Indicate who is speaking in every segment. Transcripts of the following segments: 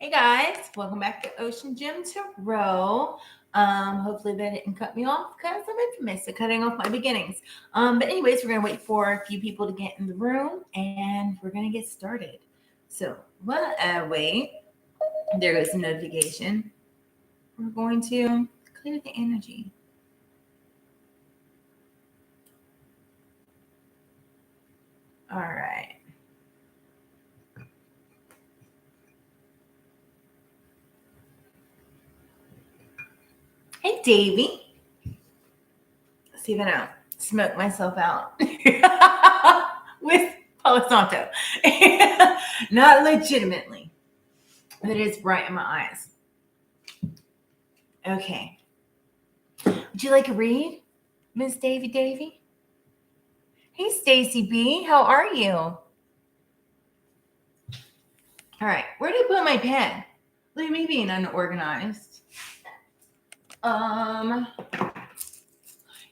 Speaker 1: Hey guys, welcome back to OceanGemTarot. Hopefully that didn't cut me off because I'm infamous at cutting off my beginnings. But anyways, we're gonna wait for a few people to get in the room and we're gonna get started. So while I wait, there goes the notification. We're going to clear the energy. All right. Hey Davey. Let's see if I don't smoke myself out with Palo Santo. Not legitimately, but it is bright in my eyes. Okay. Would you like a read, Miss Davy? Hey, Stacy B. How are you? All right. Where did I put my pen? Look at me being unorganized. You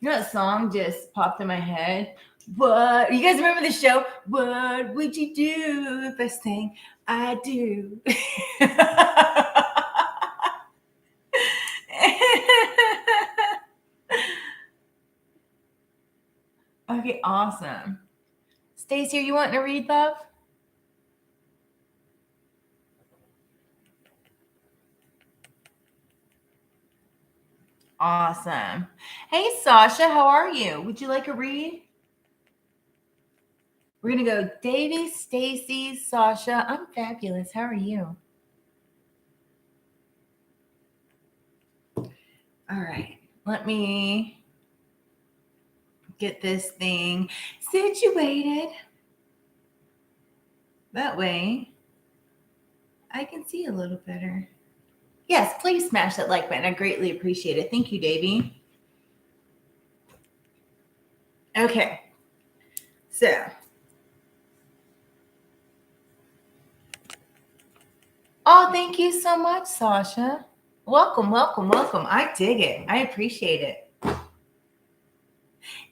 Speaker 1: know that song just popped in my head? What? You guys remember the show? What would you do if I sang I do? Okay, awesome. Stacey, are you wanting to read, love? Awesome. Hey, Sasha, how are you? Would you like a read? We're going to go Davy, Stacy, Sasha. I'm fabulous. How are you? All right. Let me get this thing situated. That way I can see a little better. Yes, please smash that like button. I greatly appreciate it. Thank you, Davy. Okay. So, oh, thank you so much, Sasha. Welcome. I dig it. I appreciate it.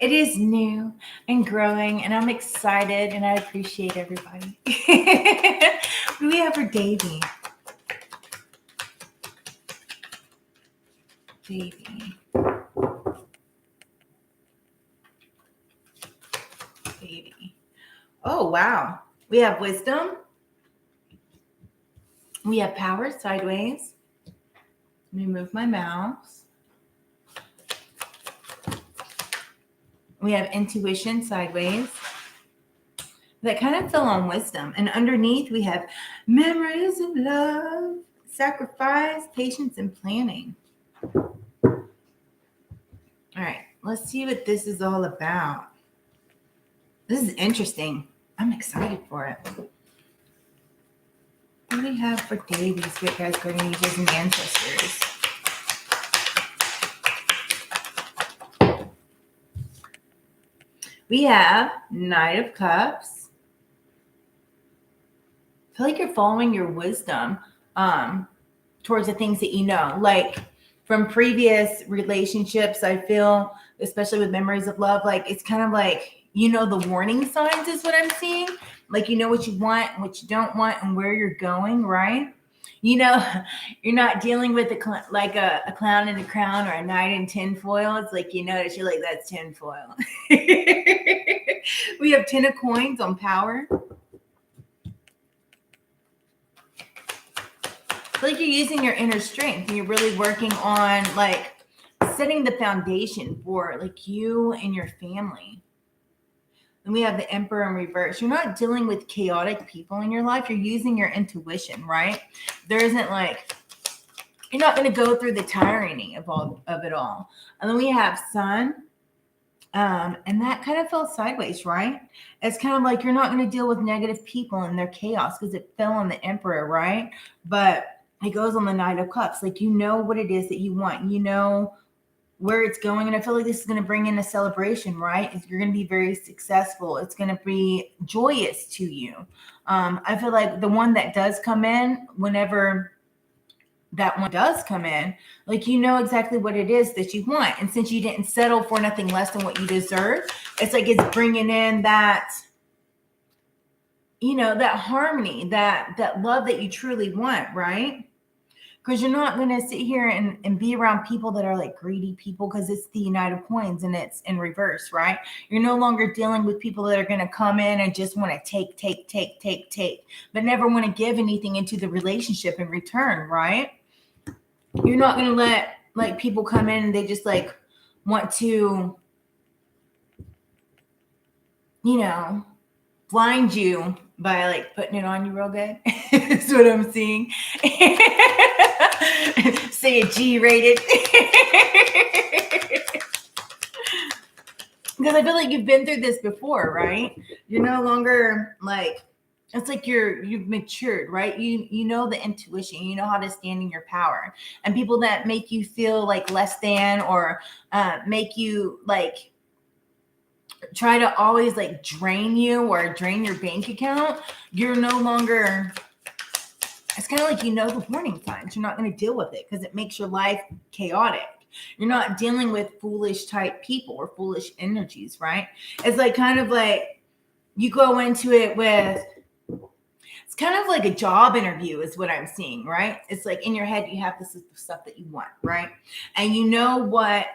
Speaker 1: It is new and growing, and I'm excited, and I appreciate everybody. What do we have for Davy? Davy. Oh, wow. We have wisdom. We have power sideways. Let me move my mouse. We have intuition sideways. That kind of fell on wisdom. And underneath we have memories of love, sacrifice, patience, and planning. All right, let's see what this is all about. This is interesting. I'm excited for it. What do we have for Davies, great guys, guardian angels, and ancestors? We have Knight of Cups. I feel like you're following your wisdom towards the things that you know. Like from previous relationships, I feel, especially with memories of love, like it's kind of like, you know, the warning signs is what I'm seeing. Like, you know what you want and what you don't want and where you're going, right? You know, you're not dealing with a clown in a crown or a knight in tinfoil. It's like, you notice, you're like, that's tinfoil. We have 10 of coins on power. I feel like you're using your inner strength and you're really working on like setting the foundation for like you and your family. And we have the Emperor in reverse. You're not dealing with chaotic people in your life. You're using your intuition, right? There isn't like, you're not going to go through the tyranny of it all. And then we have Sun. And that kind of fell sideways, right? It's kind of like you're not going to deal with negative people and their chaos because it fell on the Emperor, right? But it goes on the Knight of Cups. Like, you know what it is that you want. You know where it's going. And I feel like this is going to bring in a celebration, right? You're going to be very successful. It's going to be joyous to you. I feel like the one that does come in, whenever that one does come in, like, you know exactly what it is that you want. And since you didn't settle for nothing less than what you deserve, it's like it's bringing in that that harmony, that love that you truly want, right? Because you're not going to sit here and be around people that are like greedy people, because it's the United of Coins and it's in reverse, right? You're no longer dealing with people that are going to come in and just want to take, but never want to give anything into the relationship in return, right? You're not going to let like people come in and they just like want to, blind you by like putting it on you real good. That's what I'm seeing. Say it G-rated. Because I feel like you've been through this before, right? You're no longer like, it's like you've matured, right? You know the intuition, you know how to stand in your power. And people that make you feel like less than, or make you like try to always like drain you or drain your bank account, you're no longer, it's kind of like the warning signs. You're not going to deal with it because it makes your life chaotic. You're not dealing with foolish type people or foolish energies, right? It's like kind of like you go into it with, it's kind of like a job interview is what I'm seeing, right? It's like in your head, you have this is the stuff that you want, right? And you know what?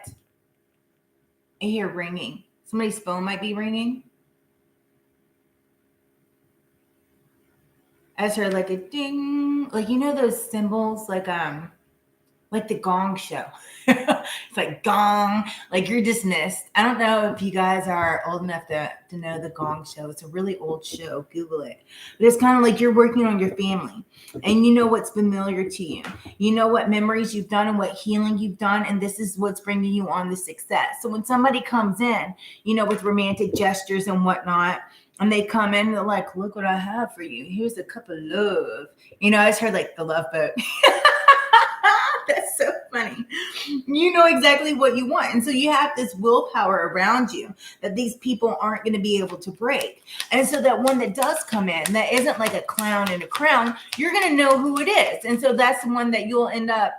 Speaker 1: I hear ringing. Somebody's phone might be ringing. As her like a ding, like those symbols, like the Gong Show. It's like gong, like you're dismissed. I don't know if you guys are old enough to know the Gong Show. It's a really old show. Google it. But it's kind of like you're working on your family, and you know what's familiar to you. You know what memories you've done and what healing you've done, and this is what's bringing you on the success. So when somebody comes in, with romantic gestures and whatnot, and they come in, they're like, look what I have for you. Here's a cup of love. I just heard like the Love Boat. That's so funny. You know exactly what you want. And so you have this willpower around you that these people aren't going to be able to break. And so that one that does come in, that isn't like a clown in a crown, you're going to know who it is. And so that's the one that you'll end up,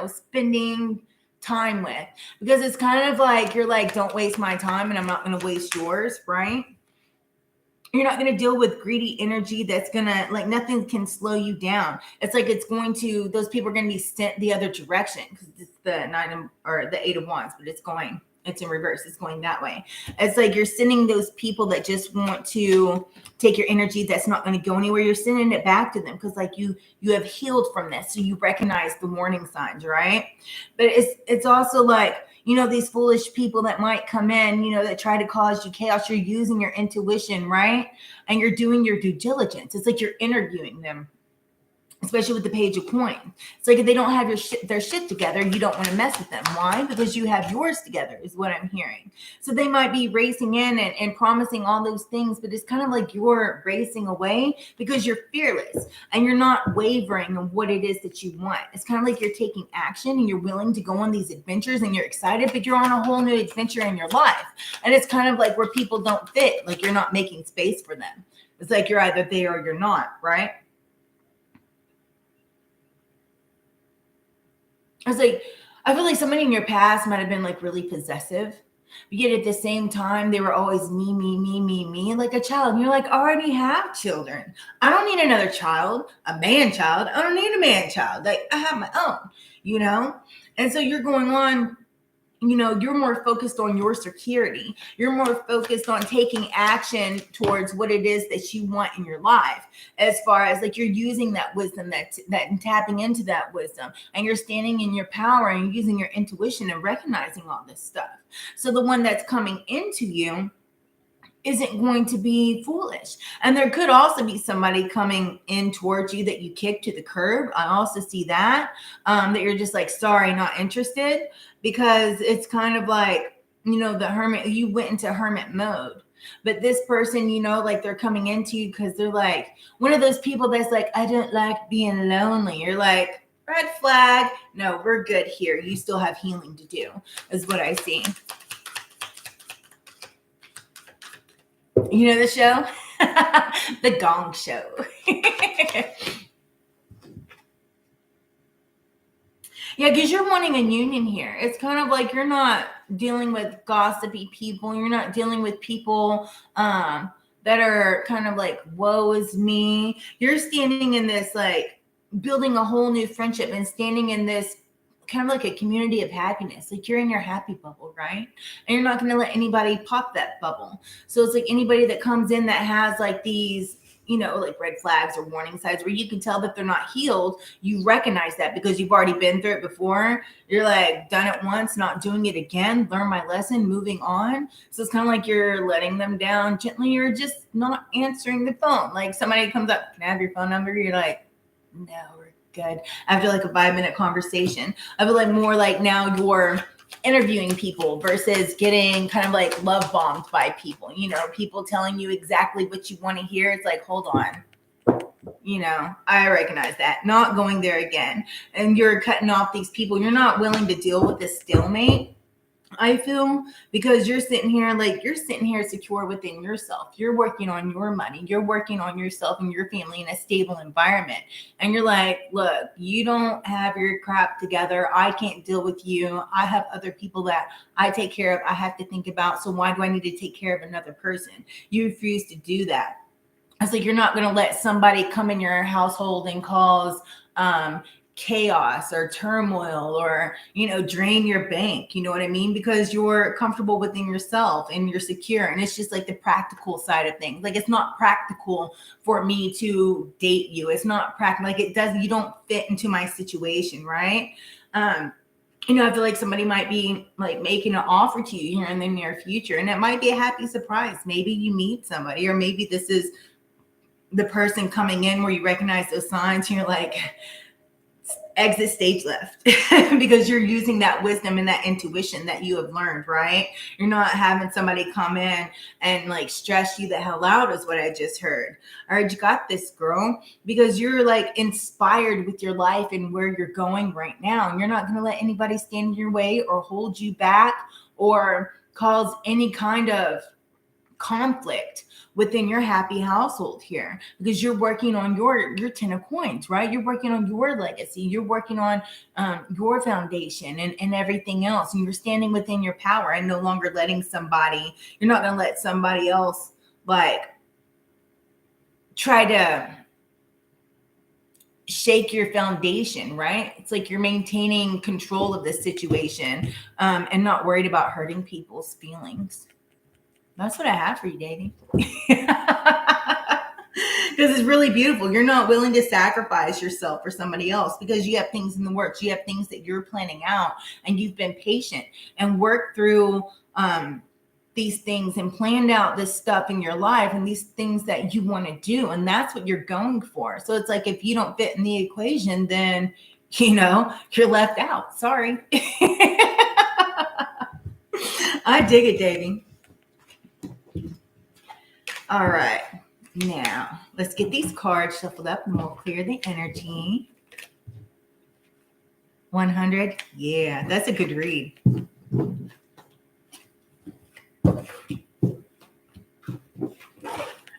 Speaker 1: spending time with, because it's kind of like, you're like, don't waste my time and I'm not going to waste yours, right? You're not going to deal with greedy energy that's going to, like, nothing can slow you down. It's like those people are going to be sent the other direction, because it's the the 8 of Wands, but it's in reverse. It's going that way. It's like you're sending those people that just want to take your energy that's not going to go anywhere. You're sending it back to them because like you have healed from this. So you recognize the warning signs, right? But it's also like, these foolish people that might come in, that try to cause you chaos. You're using your intuition, right? And you're doing your due diligence. It's like you're interviewing them, especially with the Page of Coins. It's like if they don't have their shit together, you don't want to mess with them. Why? Because you have yours together, is what I'm hearing. So they might be racing in and promising all those things, but it's kind of like you're racing away because you're fearless and you're not wavering on what it is that you want. It's kind of like you're taking action and you're willing to go on these adventures and you're excited, but you're on a whole new adventure in your life. And it's kind of like where people don't fit, like you're not making space for them. It's like you're either there or you're not, right? I was like, I feel like somebody in your past might have been like really possessive, but yet at the same time, they were always me, like a child. And you're like, I already have children. I don't need another child, a man child. I don't need a man child. Like I have my own, And so you're going on, you're more focused on your security. You're more focused on taking action towards what it is that you want in your life. As far as like you're using that wisdom, that and tapping into that wisdom, and you're standing in your power and using your intuition and recognizing all this stuff. So the one that's coming into you isn't going to be foolish. And there could also be somebody coming in towards you that you kick to the curb. I also see that you're just like, sorry, not interested, because it's kind of like, the hermit, you went into hermit mode. But this person, like they're coming into you because they're like one of those people that's like, I don't like being lonely. You're like, red flag. No, we're good here. You still have healing to do, is what I see. You know the show? The Gong Show. Yeah, because you're wanting a union here. It's kind of like you're not dealing with gossipy people. You're not dealing with people that that are kind of like, woe is me. You're standing in this, like, building a whole new friendship and standing in this kind of like a community of happiness. Like, you're in your happy bubble, right? And you're not going to let anybody pop that bubble. So it's like anybody that comes in that has like these, like red flags or warning signs where you can tell that they're not healed, you recognize that because you've already been through it before. You're like, done it once, not doing it again, learn my lesson, moving on. So it's kind of like you're letting them down gently, or just not answering the phone. Like, somebody comes up, can I have your phone number? You're like, no, we're good. After like a 5-minute conversation, I feel like more like now you're interviewing people versus getting kind of like love bombed by people, people telling you exactly what you want to hear. It's like, hold on, I recognize that, not going there again. And you're cutting off these people. You're not willing to deal with this stalemate, I feel, because you're sitting here secure within yourself. You're working on your money. You're working on yourself and your family in a stable environment. And you're like, look, you don't have your crap together. I can't deal with you. I have other people that I take care of. I have to think about. So why do I need to take care of another person? You refuse to do that. It's like, you're not going to let somebody come in your household and cause chaos or turmoil or, drain your bank. You know what I mean? Because you're comfortable within yourself and you're secure. And it's just like the practical side of things. Like, it's not practical for me to date you. It's not practical. Like, you don't fit into my situation. Right. I feel like somebody might be like making an offer to you here in the near future, and it might be a happy surprise. Maybe you meet somebody, or maybe this is the person coming in where you recognize those signs and you're like, exit stage left, because you're using that wisdom and that intuition that you have learned, right? You're not having somebody come in and like stress you the hell out, is what I just heard. All right, you got this, girl, because you're like inspired with your life and where you're going right now. And you're not going to let anybody stand in your way or hold you back or cause any kind of conflict within your happy household here, because you're working on your 10 of coins, right? You're working on your legacy. You're working on your foundation and everything else. And you're standing within your power and no longer letting you're not going to let somebody else like try to shake your foundation, right? It's like you're maintaining control of the situation and not worried about hurting people's feelings. That's what I have for you, Davey. Because it's really beautiful. You're not willing to sacrifice yourself for somebody else because you have things in the works. You have things that you're planning out, and you've been patient and worked through these things and planned out this stuff in your life and these things that you want to do. And that's what you're going for. So it's like, if you don't fit in the equation, then, you're left out. Sorry. I dig it, Davey. All right, now let's get these cards shuffled up and we'll clear the energy. 100. Yeah, that's a good read.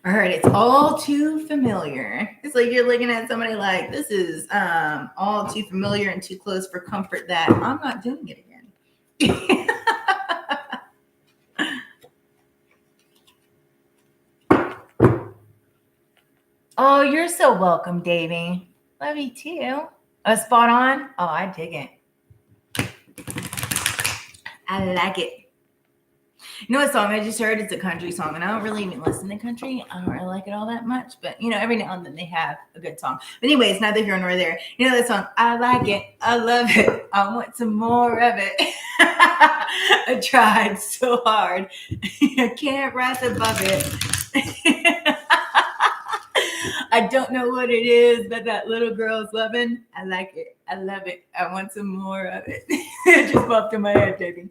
Speaker 1: All right, it's all too familiar. It's like you're looking at somebody like, this is all too familiar and too close for comfort that I'm not doing it again. Oh, you're so welcome, Davey. Love you too. Spot on. Oh, I dig it. I like it. You know what song I just heard? It's a country song, and I don't really even listen to country. I don't really like it all that much, but every now and then they have a good song. But anyways, neither here nor there. You know that song? I like it. I love it. I want some more of it. I tried so hard. I can't rise above it. I don't know what it is, but that little girl's loving. I like it. I love it. I want some more of it. It just popped in my head, baby.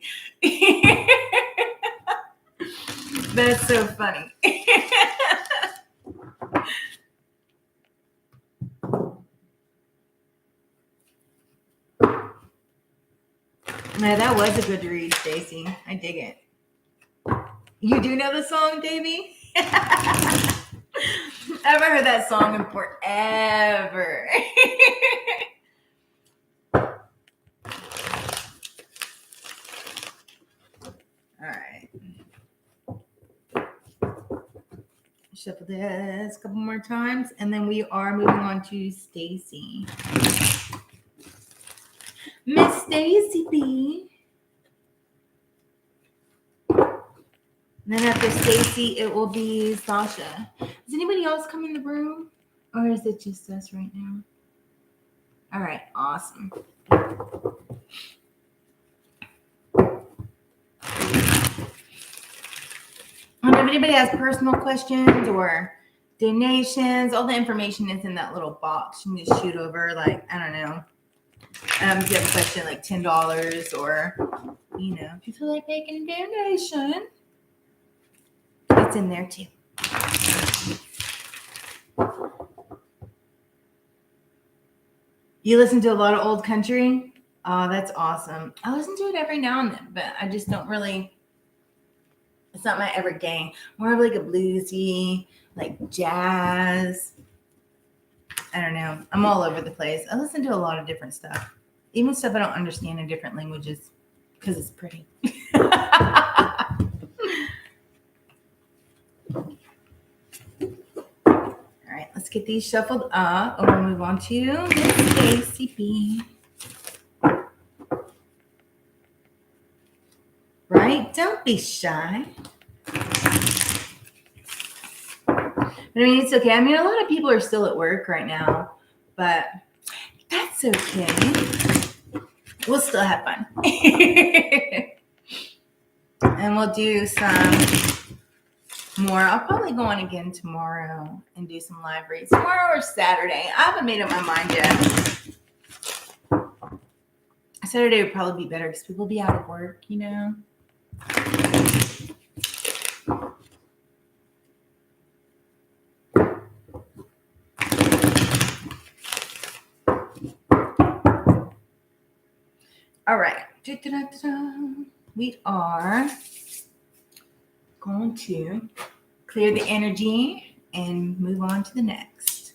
Speaker 1: That's so funny. No, that was a good read, Stacy. I dig it. You do know the song, Davey? I haven't heard that song in forever. All right. shuffle this a couple more times, and then we are moving on to Stacy. Miss Stacy B. And then after Stacy, it will be Sasha. Does anybody else come in the room? Or is it just us right now? All right, awesome. And if anybody has personal questions or donations, all the information is in that little box. You can just shoot over, like, I don't know. If you have a question like $10 or, if you feel like making a donation, it's in there too. You listen to a lot of old country? Oh, that's awesome. I listen to it every now and then, but I just don't really, it's not my everyday. More of like a bluesy, like jazz. I don't know. I'm all over the place. I listen to a lot of different stuff. Even stuff I don't understand in different languages because it's pretty. All right, let's get these shuffled up and we'll move on to Miss Stacy B. Right? Don't be shy. But I mean, it's okay. I mean, a lot of people are still at work right now, but that's okay. We'll still have fun. And we'll do some more. I'll probably go on again tomorrow and do some live reads. Tomorrow or Saturday. I haven't made up my mind yet. Saturday would probably be better because people will be out of work, All right. We are going to clear the energy and move on to the next.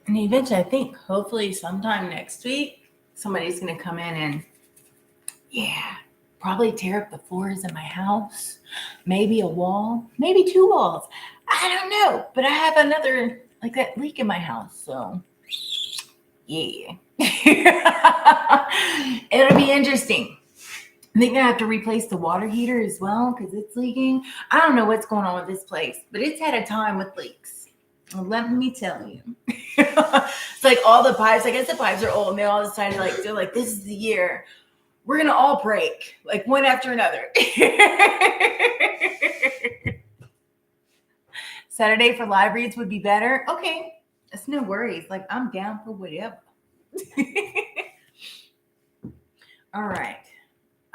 Speaker 1: And eventually, I think, hopefully sometime next week, somebody's going to come in and, probably tear up the floors in my house, maybe a wall, maybe 2 walls. I don't know, but I have another, like that leak in my house, so yeah. It'll be interesting. I think I have to replace the water heater as well because it's leaking. I don't know what's going on with this place, but it's had a time with leaks. Well, let me tell you. It's like all the pipes, I guess the pipes are old and they all decided they're like, this is the year. We're going to all break, like one after another. Saturday for live reads would be better. Okay, that's no worries. Like, I'm down for whatever. All right.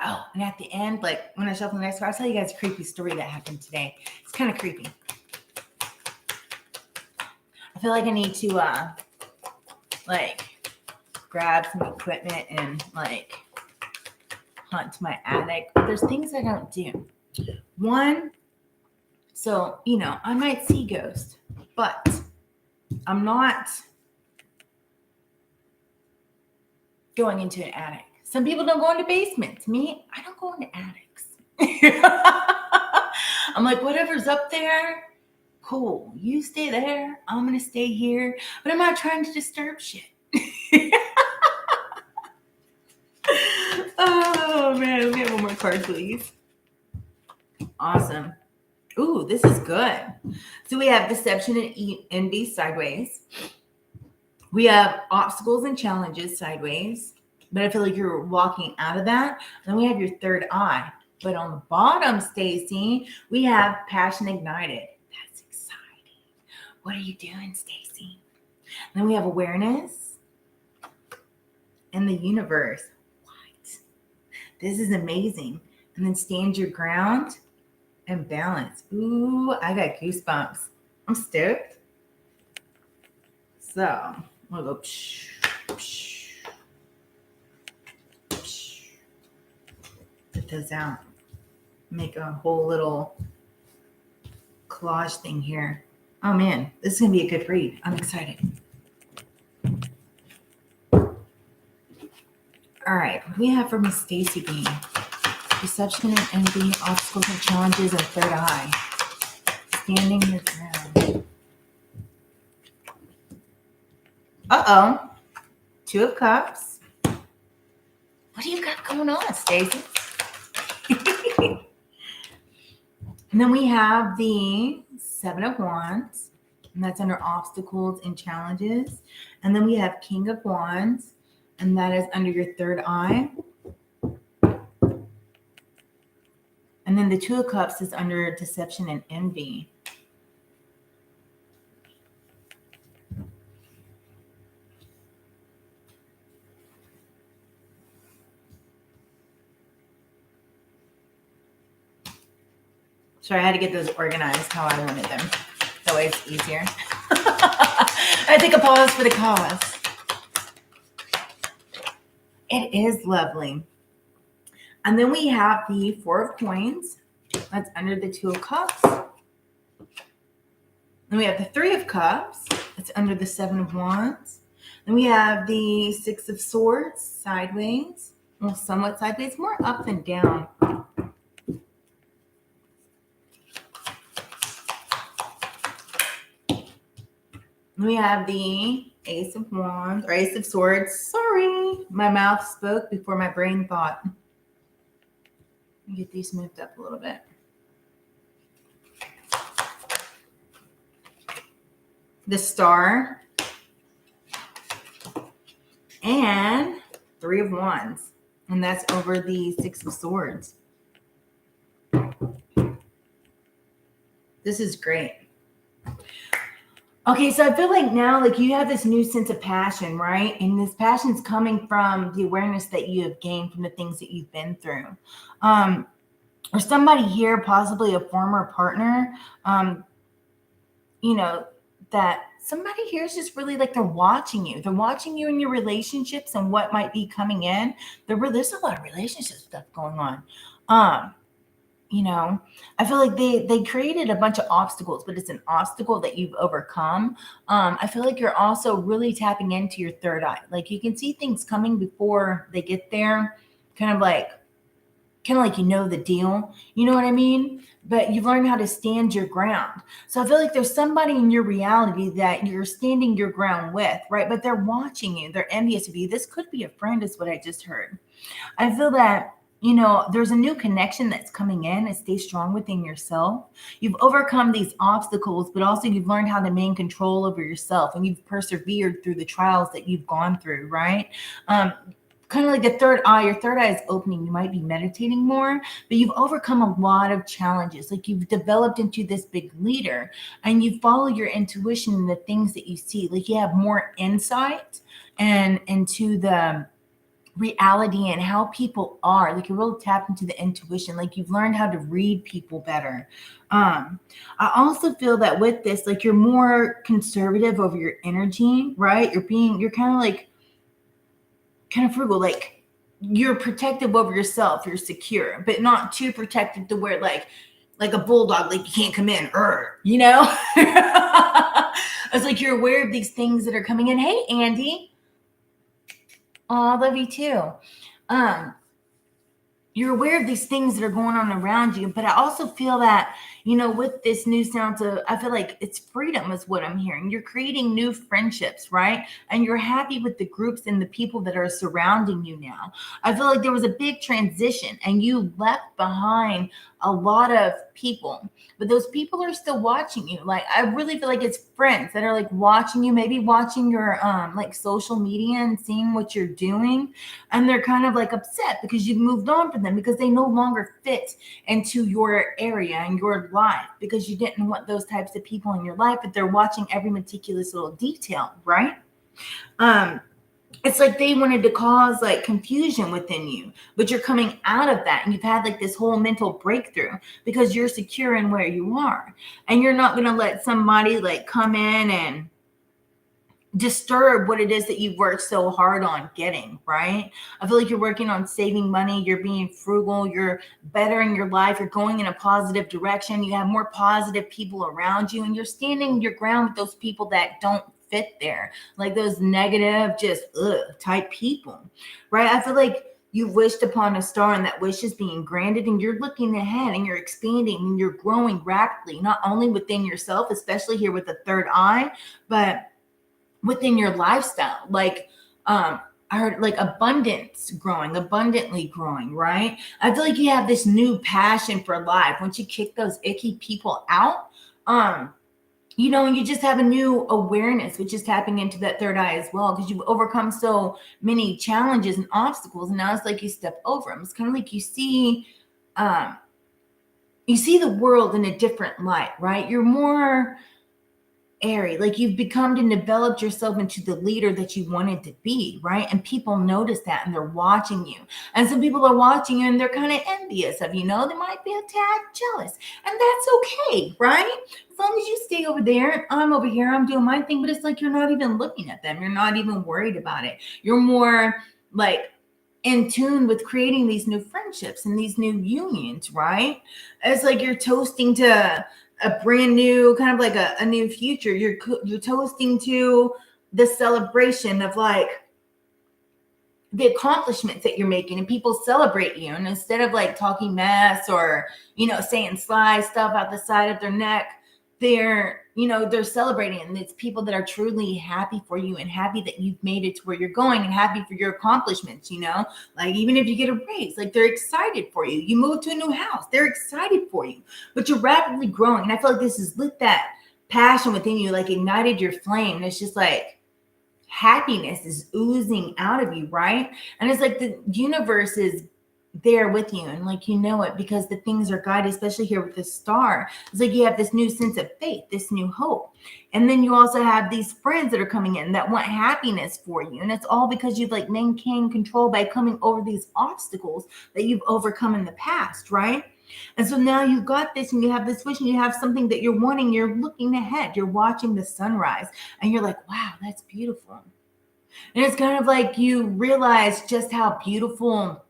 Speaker 1: Oh, and at the end, like when I shuffle the next card, I'll tell you guys a creepy story that happened today. It's kind of creepy. I feel like I need to, grab some equipment and, hunt my attic. But there's things I don't do. One, so, I might see ghosts, but I'm not going into an attic. Some people don't go into basements. Me, I don't go into attics. I'm like, whatever's up there, cool. You stay there. I'm going to stay here. But I'm not trying to disturb shit. Oh, man. Let me have one more card, please. Awesome. Ooh, this is good. So we have deception and envy sideways. We have obstacles and challenges sideways. But I feel like you're walking out of that. Then we have your third eye. But on the bottom, Stacy, we have passion ignited. That's exciting. What are you doing, Stacy? Then we have awareness and the universe. What? This is amazing. And then stand your ground and balance. Ooh, I got goosebumps. I'm stoked. So we'll go psh, psh. Put those out. Make a whole little collage thing here. Oh man, this is going to be a good read. I'm excited. All right, what do we have for Miss Stacy B? Perception and envy, obstacles and challenges, and third eye. Standing your ground. Uh-oh. Two of Cups. What do you got going on, Stacy? And then we have the Seven of Wands, and that's under obstacles and challenges. And then we have King of Wands, and that is under your third eye. And then the Two of Cups is under deception and envy. Sorry, I had to get those organized how I wanted them. That way it's easier. I take a pause for the cause. It is lovely. And then we have the Four of Coins. That's under the Two of Cups. Then we have the Three of Cups. That's under the Seven of Wands. Then we have the Six of Swords, sideways. Well, somewhat sideways, more up than down. Then we have the Ace of Wands, or Ace of Swords. Sorry, my mouth spoke before my brain thought. Let me get these moved up a little bit. The Star. And Three of Wands. And that's over the Six of Swords. This is great. Okay, so I feel like now, like you have this new sense of passion, right? And this passion's coming from the awareness that you have gained from the things that you've been through. Or somebody here, possibly a former partner, that somebody here is just really like they're watching you. They're watching you in your relationships and what might be coming in. There's a lot of relationship stuff going on. I feel like they created a bunch of obstacles, but it's an obstacle that you've overcome. I feel like you're also really tapping into your third eye. Like you can see things coming before they get there, kind of like the deal. You know what I mean? But you've learned how to stand your ground. So I feel like there's somebody in your reality that you're standing your ground with, right? But they're watching you. They're envious of you. This could be a friend is what I just heard. I feel that there's a new connection that's coming in and stay strong within yourself. You've overcome these obstacles, but also you've learned how to maintain control over yourself and you've persevered through the trials that you've gone through, right? Kind of like the third eye, your third eye is opening. You might be meditating more, but you've overcome a lot of challenges. Like you've developed into this big leader and you follow your intuition and the things that you see. Like you have more insight and into the reality and how people are. Like you're really tapped into the intuition. Like you've learned how to read people better. I also feel that with this, like you're more conservative over your energy, right? You're kind of frugal, like you're protective over yourself, you're secure, but not too protective to where like a bulldog, like you can't come in, It's like you're aware of these things that are coming in. Hey, Andy. Oh, I love you too. You're aware of these things that are going on around you, but I also feel that, with this new sound I feel like it's freedom is what I'm hearing. You're creating new friendships, right? And you're happy with the groups and the people that are surrounding you now. I feel like there was a big transition and you left behind a lot of people, but those people are still watching you. Like, I really feel like it's friends that are like watching you, maybe watching your like social media and seeing what you're doing. And they're kind of like upset because you've moved on from them because they no longer fit into your area and your life because you didn't want those types of people in your life, but they're watching every meticulous little detail, right? It's like they wanted to cause like confusion within you, but you're coming out of that and you've had like this whole mental breakthrough because you're secure in where you are and you're not going to let somebody like come in and disturb what it is that you've worked so hard on getting, right? I feel like you're working on saving money, you're being frugal, you're bettering your life, you're going in a positive direction, you have more positive people around you, and you're standing your ground with those people that don't fit there, like those negative, just type people, right? I feel like you wished upon a star and that wish is being granted, and you're looking ahead and you're expanding and you're growing rapidly, not only within yourself, especially here with the third eye, but within your lifestyle. Like I heard like abundance growing, abundantly growing, right? I feel like you have this new passion for life once you kick those icky people out. And you just have a new awareness, which is tapping into that third eye as well, because you've overcome so many challenges and obstacles, and now it's like you step over them. It's kind of like you see the world in a different light, right? You're more airy, like you've become and developed yourself into the leader that you wanted to be, right? And people notice that and they're watching you. And some people are watching you and they're kind of envious of you, they might be a tad jealous. And that's okay, right? As long as you stay over there and I'm over here, I'm doing my thing, but it's like you're not even looking at them. You're not even worried about it. You're more like in tune with creating these new friendships and these new unions, right? It's like you're toasting to a brand new, kind of like a new future. You're toasting to the celebration of like the accomplishments that you're making, and people celebrate you. And instead of like talking mess or saying sly stuff out the side of their neck, they're celebrating, and it's people that are truly happy for you and happy that you've made it to where you're going and happy for your accomplishments. Like even if you get a raise, like they're excited for you. You move to a new house, they're excited for you, but you're rapidly growing. And I feel like this has lit that passion within you, like ignited your flame. And it's just like happiness is oozing out of you, right? And it's like the universe is there with you, and like it, because the things are guided, especially here with the star. It's like you have this new sense of faith, this new hope, and then you also have these friends that are coming in that want happiness for you, and it's all because you've like maintained control by coming over these obstacles that you've overcome in the past, right? And so now you've got this, and you have this vision, you have something that you're wanting, you're looking ahead, you're watching the sunrise, and you're like, wow, that's beautiful. And it's kind of like you realize just how beautiful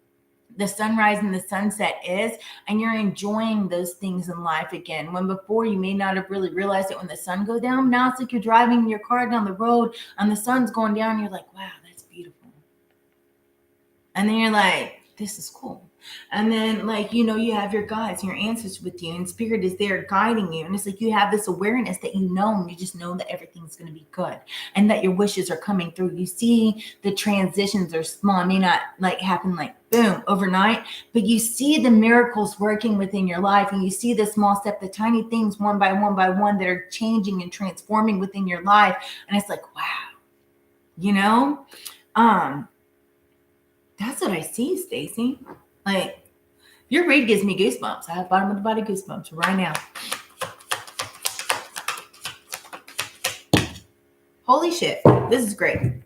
Speaker 1: the sunrise and the sunset is, and you're enjoying those things in life again, when before you may not have really realized it when the sun goes down. Now it's like you're driving your car down the road and the sun's going down, and you're like, wow, that's beautiful. And then you're like, this is cool. And then like you have your guides and your ancestors with you, and spirit is there guiding you, and it's like you have this awareness that and you just know that everything's going to be good and that your wishes are coming through. You see the transitions are small, it may not like happen like boom overnight, but you see the miracles working within your life, and you see the small step, the tiny things one by one by one that are changing and transforming within your life. And it's like, wow, that's what I see, Stacey. Like, your read gives me goosebumps. I have bottom of the body goosebumps right now. Holy shit. This is great.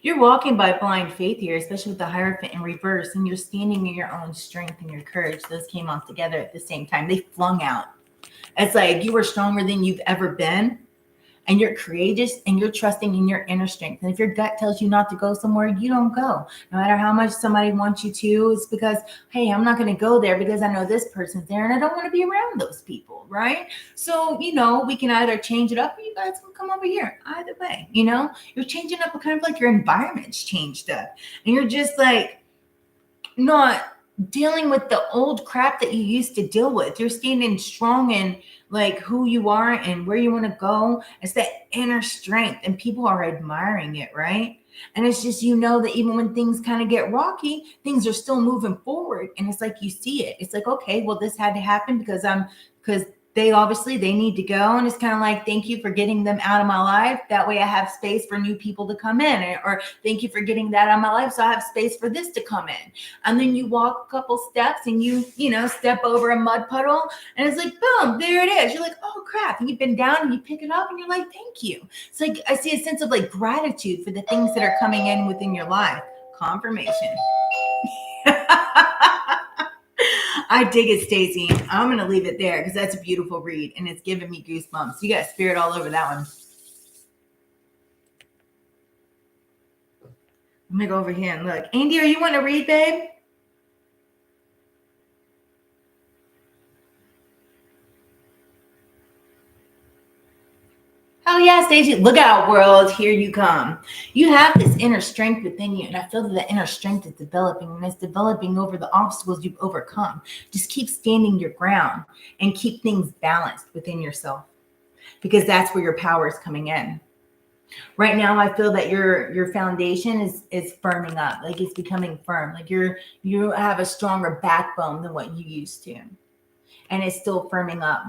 Speaker 1: You're walking by blind faith here, especially with the Hierophant in reverse, and you're standing in your own strength and your courage. Those came off together at the same time. They flung out. It's like you were stronger than you've ever been. And you're courageous, and you're trusting in your inner strength. And if your gut tells you not to go somewhere, you don't go. No matter how much somebody wants you to, it's because, hey, I'm not going to go there because I know this person's there and I don't want to be around those people, right? So, we can either change it up, or you guys can come over here. Either way, you're changing up, kind of like your environment's changed up. And you're just like not dealing with the old crap that you used to deal with. You're standing strong in like who you are and where you want to go. It's that inner strength, and people are admiring it, right? And it's just, that even when things kind of get rocky, things are still moving forward. And it's like you see it. It's like, okay, well, this had to happen because they need to go. And it's kind of like, thank you for getting them out of my life. That way I have space for new people to come in, or thank you for getting that out of my life, so I have space for this to come in. And then you walk a couple steps and you step over a mud puddle, and it's like, boom, there it is. You're like, oh crap. And you've been down and you pick it up and you're like, thank you. It's like, I see a sense of like gratitude for the things that are coming in within your life. Confirmation. I dig it, Stacey. I'm going to leave it there because that's a beautiful read and it's giving me goosebumps. You got spirit all over that one. Let me go over here and look. Andy, are you want to read, babe? Oh yeah, Stacey, look out, world. Here you come. You have this inner strength within you, and I feel that the inner strength is developing, and it's developing over the obstacles you've overcome. Just keep standing your ground and keep things balanced within yourself, because that's where your power is coming in. Right now, I feel that your foundation is firming up, like it's becoming firm, like you have a stronger backbone than what you used to, and it's still firming up.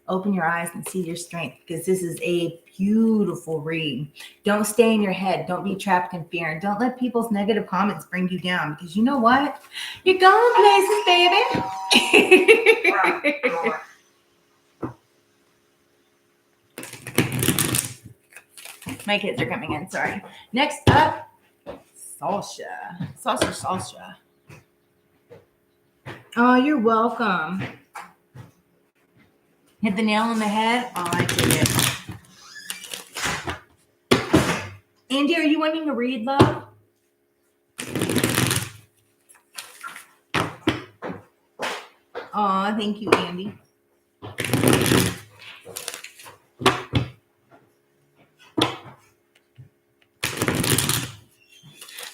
Speaker 1: Open your eyes and see your strength, because this is a beautiful read. Don't stay in your head. Don't be trapped in fear. And don't let people's negative comments bring you down, because you know what? You're going places, baby. My kids are coming in. Sorry. Next up, Sasha. Sasha. Oh, you're welcome. Hit the nail on the head. Oh, I did it. Andy, are you wanting to read, love? Oh, thank you, Andy.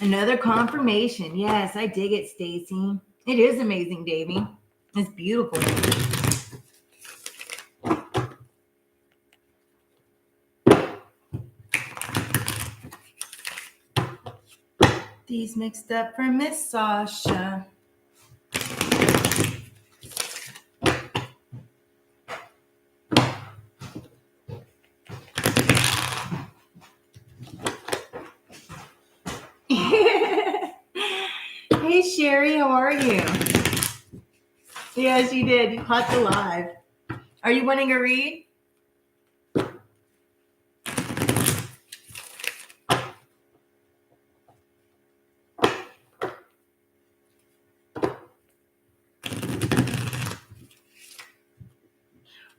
Speaker 1: Another confirmation. Yes, I dig it, Stacey. It is amazing, Davey. It's beautiful. These mixed up for Miss Sasha. Hey, Sherry, how are you? Yes, you did. You caught the live. Are you wanting a read?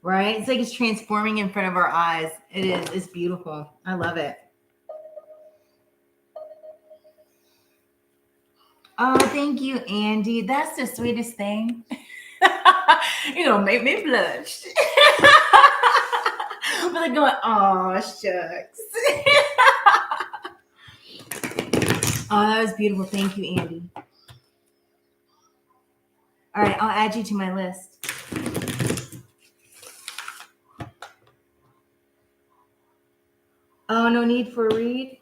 Speaker 1: Right? It's like it's transforming in front of our eyes. It is. It's beautiful. I love it. Oh, thank you, Andy. That's the sweetest thing. Make me blush. But like going, oh, shucks. Oh, that was beautiful. Thank you, Andy. All right, I'll add you to my list. Oh, no need for a read?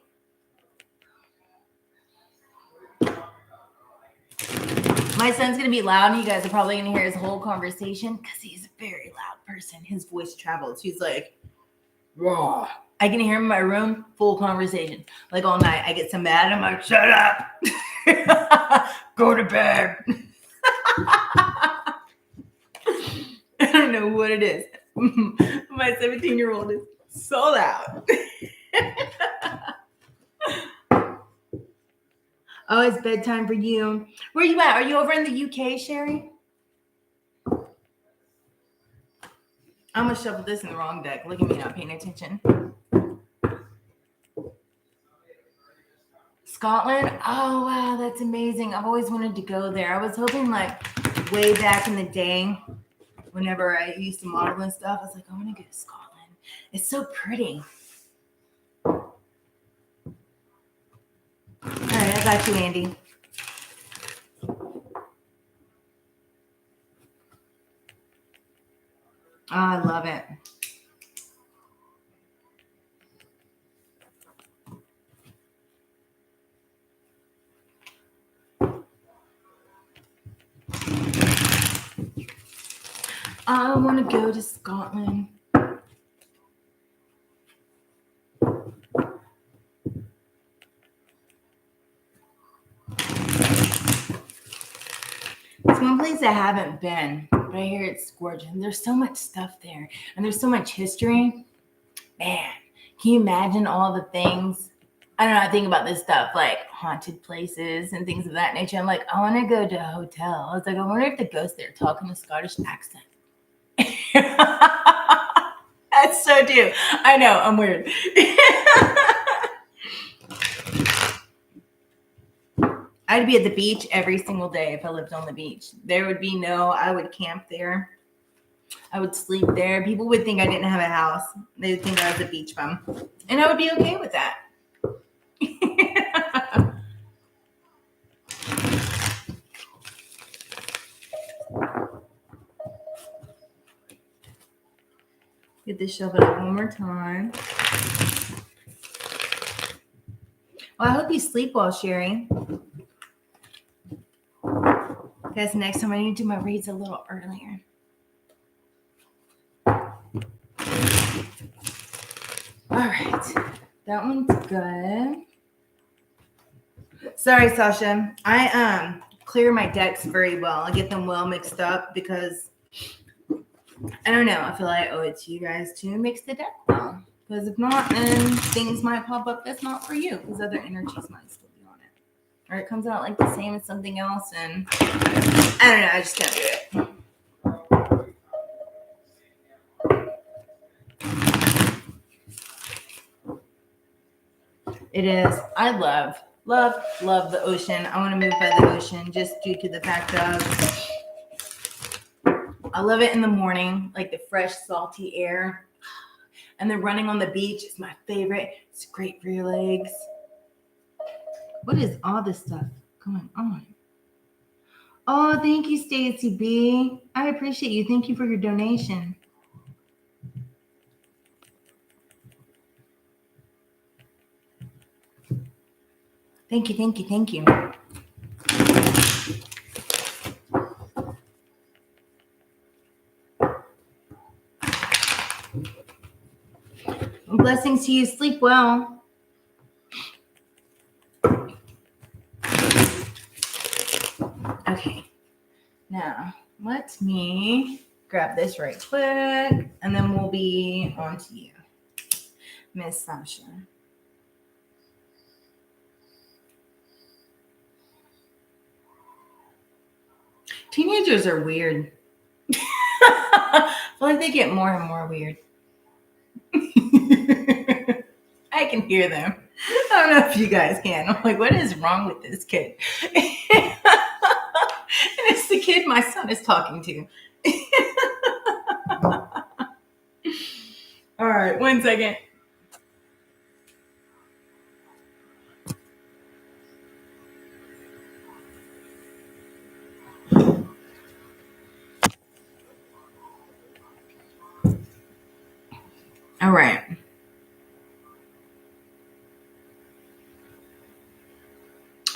Speaker 1: My son's going to be loud, and you guys are probably going to hear his whole conversation because he's a very loud person. His voice travels. He's like, raw. I can hear him in my room, full conversation. Like all night. I get so mad. I'm like, shut up. Go to bed. I don't know what it is. My 17-year-old is so loud. Oh, it's bedtime for you. Where are you at? Are you over in the UK, Sherry? I'm going to shuffle this in the wrong deck. Look at me not paying attention. Scotland? Oh, wow, that's amazing. I've always wanted to go there. I was hoping like way back in the day, whenever I used to model and stuff, I was like, I want to go to Scotland. It's so pretty. All right, I got you, Andy. Oh, I love it. I want to go to Scotland. It's one place I haven't been, but I hear it's gorgeous. And there's so much stuff there, and there's so much history. Man, can you imagine all the things I don't know, I think about this stuff like haunted places and things of that nature. I'm like, I want to go to a hotel. I was like, I wonder if the ghosts there talk in a Scottish accent. That's so do. I know, I'm weird. I'd be at the beach every single day if I lived on the beach. There would be I would camp there. I would sleep there. People would think I didn't have a house. They would think I was a beach bum. And I would be okay with that. Get this shovel up one more time. Well, I hope you sleep well, Sherry. Guys, next time I need to do my reads a little earlier. All right. That one's good. Sorry, Sasha. I clear my decks very well. I get them well mixed up because I don't know. I feel like I owe it to you guys to mix the deck well. Because if not, then things might pop up that's not for you. Because other energies might still be on it. Or it comes out like the same as something else. And I don't know. I just can't do it. It is. I love the ocean. I want to move by the ocean just due to the fact of I love it in the morning, like the fresh, salty air. And then running on the beach is my favorite. It's great for your legs. What is all this stuff going on? Oh, thank you, Stacy B. I appreciate you. Thank you for your donation. Thank you, thank you, thank you. Blessings to you. Sleep well. Okay. Now, let me grab this right quick, and then we'll be on to you, Miss Sasha. Teenagers are weird. I feel like they get more and more weird. I can hear them. I don't know if you guys can. I'm like, what is wrong with this kid? And it's the kid my son is talking to. All right, 1 second. All right.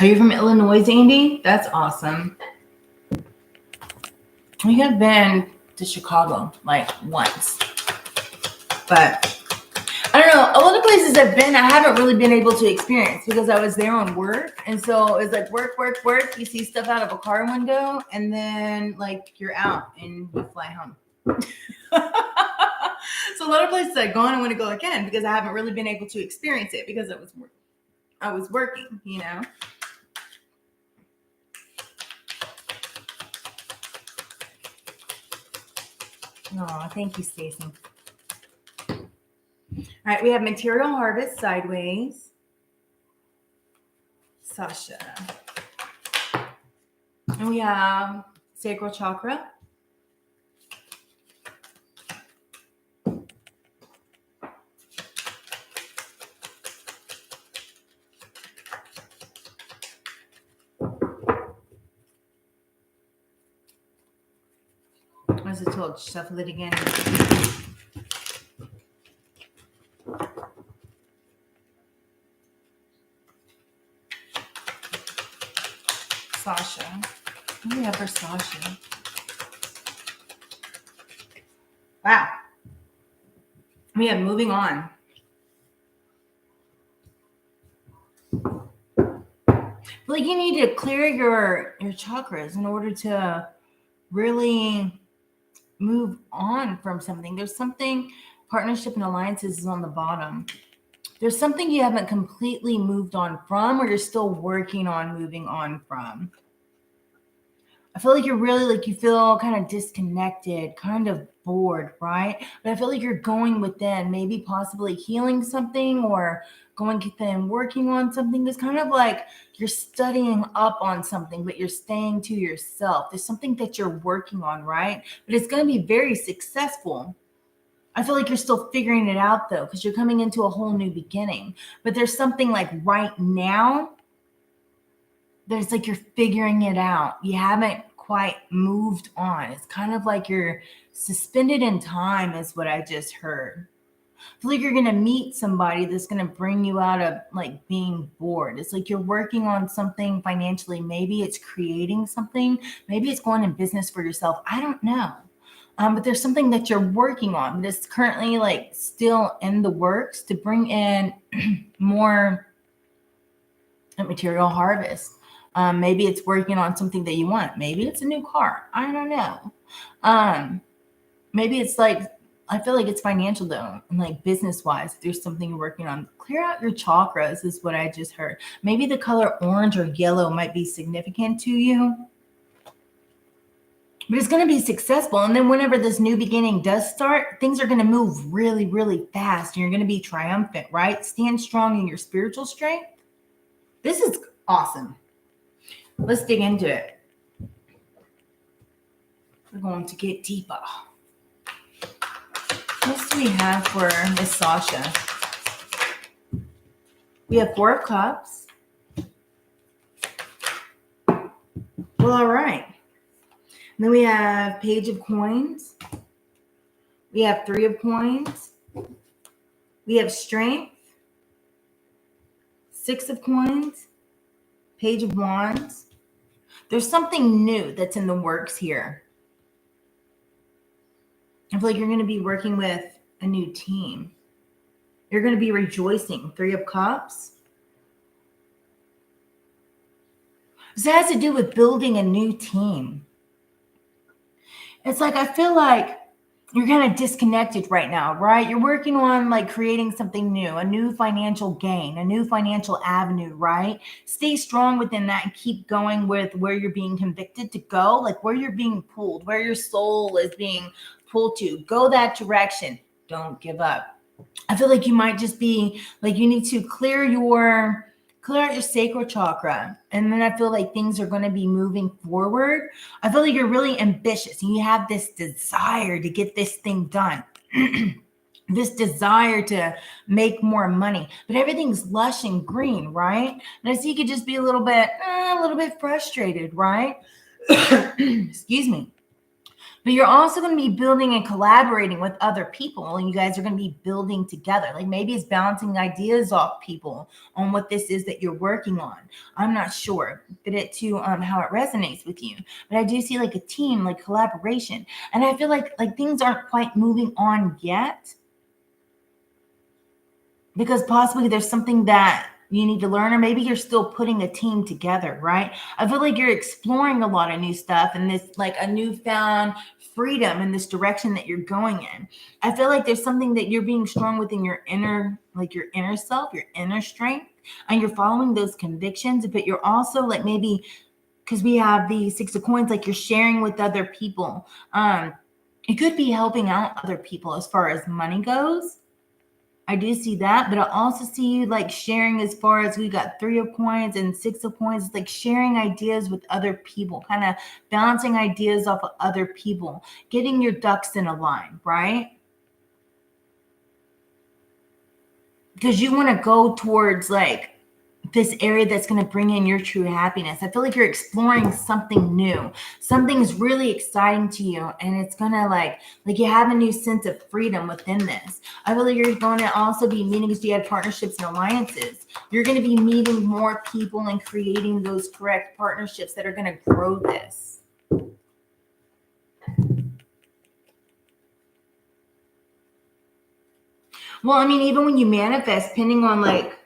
Speaker 1: Are you from Illinois, Andy? That's awesome. We have been to Chicago like once. But I don't know. A lot of places I've been, I haven't really been able to experience because I was there on work. And so it's like work. You see stuff out of a car window and then like you're out and you fly home. So a lot of places I've gone and want to go again because I haven't really been able to experience it because I was working, you know. Oh, thank you, Stacy. All right, we have Material Harvest sideways. Sasha. And we have Sacral Chakra. As I told, shuffle it again. Sasha. What do we have for Sasha? Wow. We have moving on. Like you need to clear your chakras in order to really move on from something. There's something, partnership and alliances is on the bottom. There's something you haven't completely moved on from, or you're still working on moving on from. I feel like you're really like, you feel kind of disconnected, kind of bored, right? But I feel like you're going within, maybe possibly healing something or going within, working on something. It's kind of like you're studying up on something, but you're staying to yourself. There's something that you're working on, right? But it's going to be very successful. I feel like you're still figuring it out though, because you're coming into a whole new beginning. But there's something like right now, there's like you're figuring it out. You haven't quite moved on. It's kind of like you're suspended in time, is what I just heard. I feel like you're gonna meet somebody that's gonna bring you out of like being bored. It's like you're working on something financially. Maybe it's creating something. Maybe it's going in business for yourself. I don't know. But there's something that you're working on that's currently like still in the works to bring in more material harvest. Maybe it's working on something that you want. Maybe it's a new car. I don't know. Maybe it's like, I feel like it's financial though, and like business wise, if there's something you're working on, clear out your chakras is what I just heard. Maybe the color orange or yellow might be significant to you, but it's going to be successful. And then whenever this new beginning does start, things are going to move really, really fast. And you're going to be triumphant, right? Stand strong in your spiritual strength. This is awesome. Let's dig into it. We're going to get deeper. What do we have for Miss Sasha? We have 4 of Cups. Well, all right. And then we have Page of Coins. We have 3 of Coins. We have Strength. 6 of Coins. Page of Wands. There's something new that's in the works here. I feel like you're going to be working with a new team. You're going to be rejoicing. 3 of Cups. This has to do with building a new team. It's like, I feel like you're kind of disconnected right now, right? You're working on like creating something new, a new financial gain, a new financial avenue, right? Stay strong within that and keep going with where you're being convicted to go, like where you're being pulled, where your soul is being pulled to. Go that direction. Don't give up. I feel like you might just be like, you need to clear out your sacral chakra. And then I feel like things are going to be moving forward. I feel like you're really ambitious and you have this desire to get this thing done. This desire to make more money, but everything's lush and green, right? And I see you could just be a little bit frustrated, right? Excuse me. But you're also going to be building and collaborating with other people, and you guys are going to be building together. Like maybe it's bouncing ideas off people on what this is that you're working on. I'm not sure, but it to how it resonates with you. But I do see like a team, like collaboration, and I feel like things aren't quite moving on yet because possibly there's something that you need to learn, or maybe you're still putting a team together, right? I feel like you're exploring a lot of new stuff and this like a newfound freedom in this direction that you're going in. I feel like there's something that you're being strong within your inner, like your inner self, your inner strength, and you're following those convictions, but you're also like maybe because we have the 6 of Coins, like you're sharing with other people. It could be helping out other people as far as money goes. I do see that, but I also see you like sharing as far as we got 3 of Coins and 6 of Coins, like sharing ideas with other people, kind of bouncing ideas off of other people, getting your ducks in a line, right? Because you want to go towards like this area that's going to bring in your true happiness. I feel like you're exploring something new. Something's really exciting to you, and it's going to like you have a new sense of freedom within this. I feel like you're going to also be meeting, because you had partnerships and alliances. You're going to be meeting more people and creating those correct partnerships that are going to grow this. Well, I mean, even when you manifest, depending on like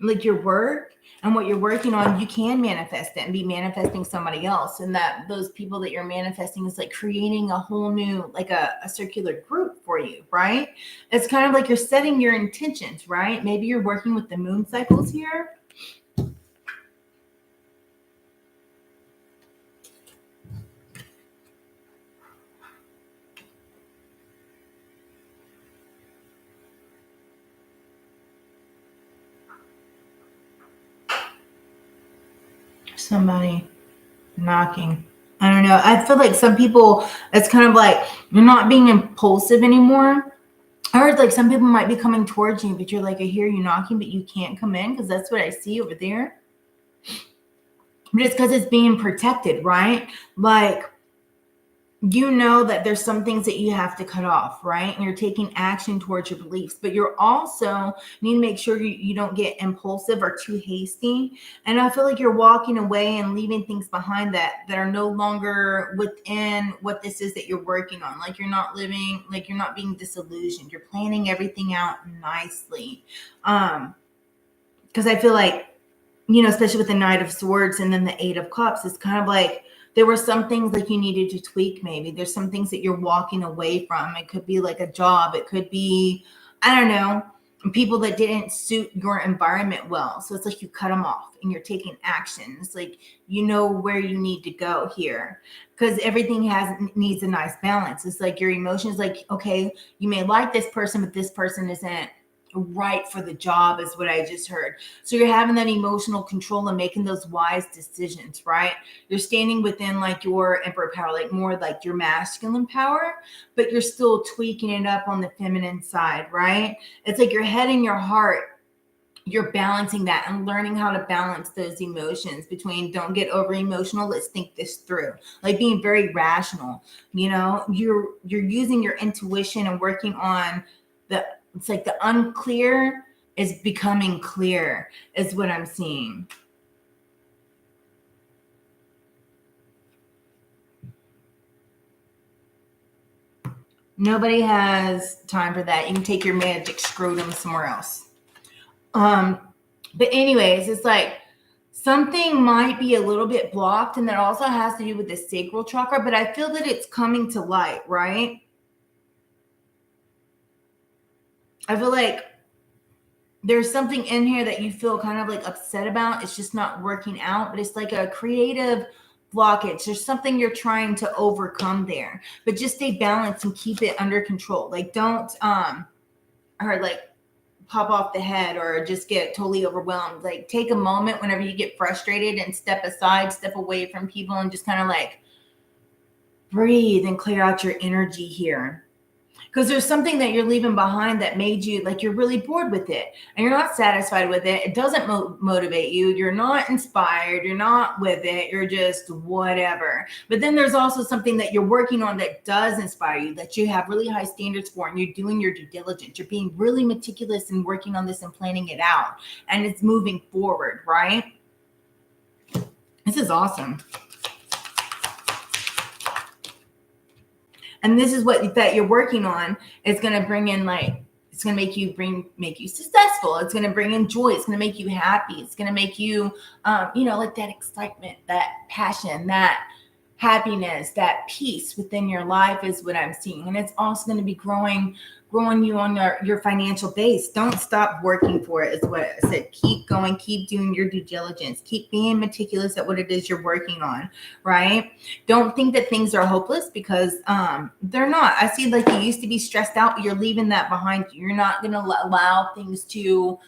Speaker 1: like your work and what you're working on, you can manifest it and be manifesting somebody else. And that those people that you're manifesting is like creating a whole new, like a circular group for you, right? It's kind of like you're setting your intentions, right? Maybe you're working with the moon cycles here. Somebody knocking. I don't know. I feel like some people, it's kind of like you're not being impulsive anymore. I heard like some people might be coming towards you, but you're like, I hear you knocking, but you can't come in because that's what I see over there. But it's because it's being protected, right? Like, you know that there's some things that you have to cut off, right? And you're taking action towards your beliefs, but you're also need to make sure you don't get impulsive or too hasty. And I feel like you're walking away and leaving things behind that are no longer within what this is that you're working on. Like you're not living, like you're not being disillusioned. You're planning everything out nicely. Because I feel like, especially with the Knight of Swords and then the Eight of Cups, it's kind of like there were some things like you needed to tweak. Maybe there's some things that you're walking away from. It could be like a job. It could be, I don't know, people that didn't suit your environment well. So it's like you cut them off and you're taking action. It's like, you know where you need to go here because everything needs a nice balance. It's like your emotions, like, okay, you may like this person, but this person isn't right for the job is what I just heard. So you're having that emotional control and making those wise decisions, right? You're standing within like your emperor power, like more like your masculine power, but you're still tweaking it up on the feminine side, right? It's like your head and your heart, you're balancing that and learning how to balance those emotions between don't get over emotional, let's think this through, like being very rational. You're using your intuition and working on it's like the unclear is becoming clear is what I'm seeing. Nobody has time for that. You can take your magic scrotum somewhere else. But anyways, it's like something might be a little bit blocked, and that also has to do with the sacral chakra, but I feel that it's coming to light, right? I feel like there's something in here that you feel kind of like upset about. It's just not working out, but it's like a creative blockage. There's something you're trying to overcome there, but just stay balanced and keep it under control. Like don't, or like pop off the head or just get totally overwhelmed. Like take a moment whenever you get frustrated and step aside, step away from people and just kind of like breathe and clear out your energy here. Because there's something that you're leaving behind that made you like you're really bored with it and you're not satisfied with it. It doesn't motivate you. You're not inspired. You're not with it. You're just whatever. But then there's also something that you're working on that does inspire you, that you have really high standards for, and you're doing your due diligence. You're being really meticulous and working on this and planning it out, and it's moving forward, right? This is awesome. And this is what that you're working on. It's going to bring in like, it's going to make you successful. It's going to bring in joy. It's going to make you happy. It's going to make you, like that excitement, that passion, that happiness, that peace within your life is what I'm seeing. And it's also going to be growing you on your financial base. Don't stop working for it is what I said. Keep going, keep doing your due diligence, keep being meticulous at what it is you're working on, right? Don't think that things are hopeless because they're not. I see like you used to be stressed out, but you're leaving that behind you. You're not going to allow things to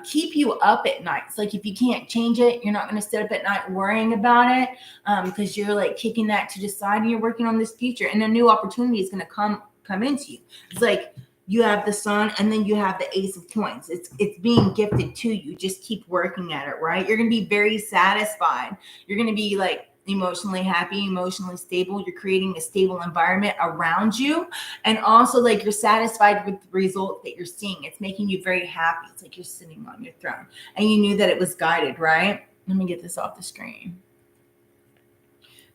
Speaker 1: keep you up at night. It's like if you can't change it, you're not going to sit up at night worrying about it because you're like kicking that to the side and you're working on this future, and a new opportunity is going to come into you. It's like you have the sun and then you have the ace of coins. It's being gifted to you. Just keep working at it, right? You're going to be very satisfied. You're going to be like emotionally happy, emotionally stable. You're creating a stable environment around you. And also like you're satisfied with the result that you're seeing. It's making you very happy. It's like you're sitting on your throne and you knew that it was guided, right? Let me get this off the screen.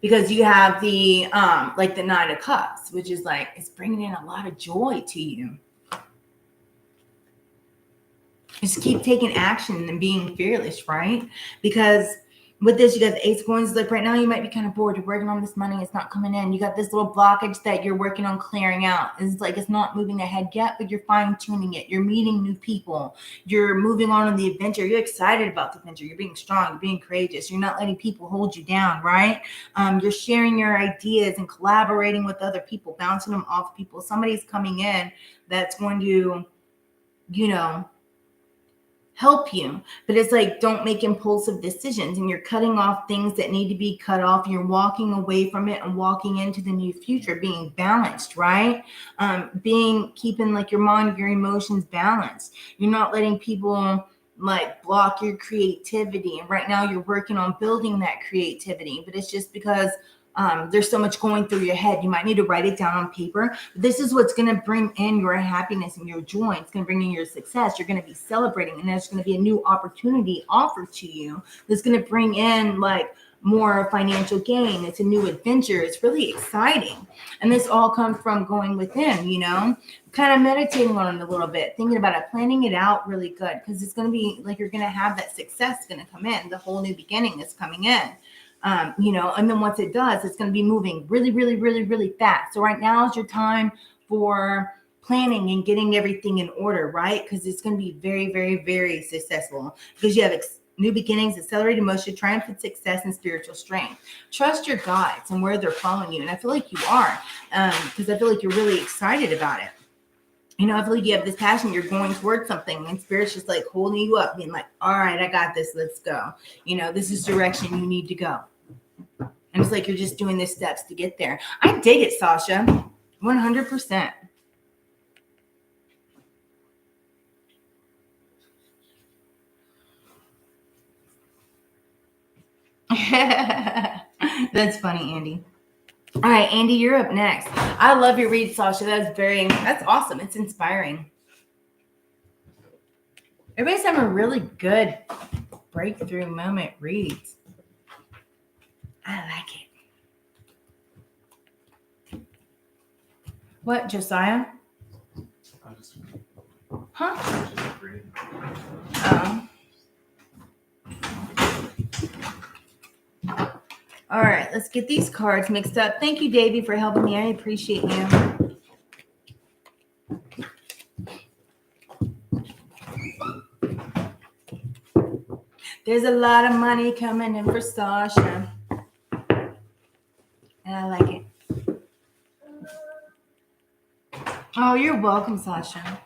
Speaker 1: Because you have the like the Nine of Cups, which is like it's bringing in a lot of joy to you. Just keep taking action and being fearless, right? Because with this, you got the Ace of Coins. Like right now, you might be kind of bored. You're working on this money. It's not coming in. You got this little blockage that you're working on clearing out. It's like it's not moving ahead yet, but you're fine tuning it. You're meeting new people. You're moving on in the adventure. You're excited about the adventure. You're being strong. You're being courageous. You're not letting people hold you down, right? You're sharing your ideas and collaborating with other people, bouncing them off people. Somebody's coming in that's going to, you know, help you, but it's like don't make impulsive decisions, and you're cutting off things that need to be cut off. You're walking away from it and walking into the new future, being balanced, right? Being keeping like your mind, your emotions balanced. You're not letting people like block your creativity, and right now you're working on building that creativity, but it's just because there's so much going through your head. You might need to write it down on paper. This is what's going to bring in your happiness and your joy. It's going to bring in your success. You're going to be celebrating, and there's going to be a new opportunity offered to you that's going to bring in like more financial gain. It's a new adventure. It's really exciting. And this all comes from going within, you know, kind of meditating on it a little bit, thinking about it, planning it out really good, because it's going to be like you're going to have that success going to come in. The whole new beginning is coming in. You know, and then once it does, it's going to be moving really, really, really, really fast. So right now is your time for planning and getting everything in order, right? Because it's going to be very, very, very successful because you have new beginnings, accelerated motion, triumphant success, and spiritual strength. Trust your guides and where they're following you. And I feel like you are, because I feel like you're really excited about it. You know, I feel like you have this passion, you're going towards something, and spirit's just like holding you up, being like, all right, I got this, let's go. You know, this is direction you need to go. And it's like you're just doing the steps to get there. I dig it, Sasha. 100%. That's funny, Andy. All right, Andy, you're up next. I love your read, Sasha. That's awesome. It's inspiring. Everybody's having a really good breakthrough moment reads. I like it. What, Josiah? Huh? Oh. All right, let's get these cards mixed up. Thank you, Davey, for helping me. I appreciate you. There's a lot of money coming in for Sasha. And I like it. Oh, you're welcome, Sasha.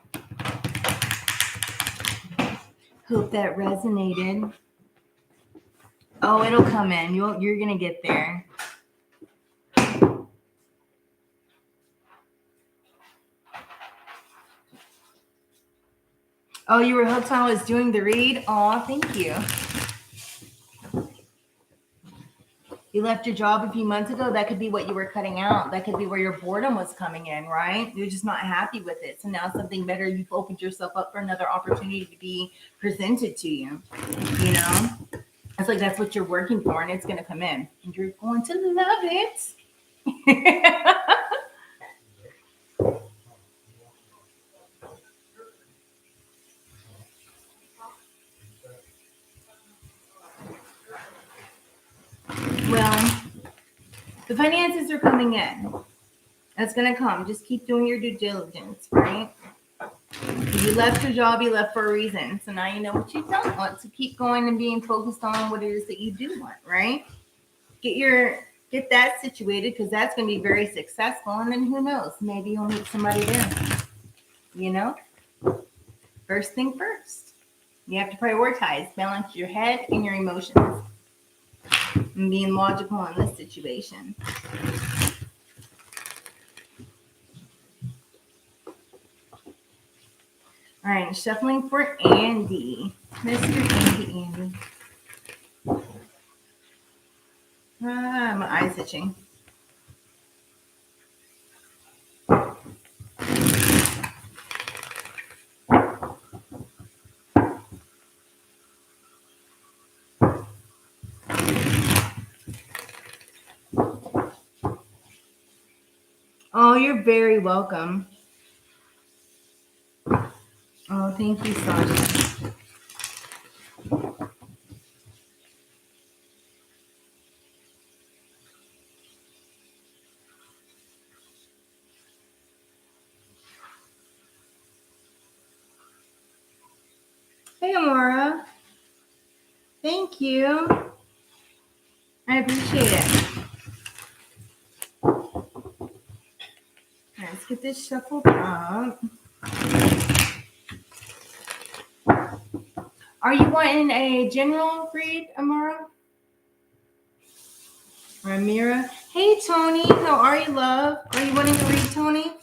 Speaker 1: Hope that resonated. Oh, it'll come in. You're going to get there. Oh, you were hooked on I was doing the read? Oh, thank you. You left your job a few months ago. That could be what you were cutting out. That could be where your boredom was coming in, right? You're just not happy with it. So now something better, you've opened yourself up for another opportunity to be presented to you. You know? It's like that's what you're working for, and it's going to come in. And you're going to love it. Well, the finances are coming in. That's going to come. Just keep doing your due diligence, right? If you left your job, you left for a reason. So now you know what you don't want. So keep going and being focused on what it is that you do want, right? Get that situated, because that's going to be very successful. And then who knows? Maybe you'll meet somebody there. You know? First thing first. You have to prioritize, balance your head and your emotions, and being logical in this situation. All right, shuffling for Andy. Mr. Andy. My eye's itching. Oh, you're very welcome. Oh, thank you, Sasha. Hey, Amora. Thank you. I appreciate it. All right, let's get this shuffled up. Are you wanting a general read, Amara? Or Amira? Hey, Tony. How are you, love? Are you wanting to read, Tony?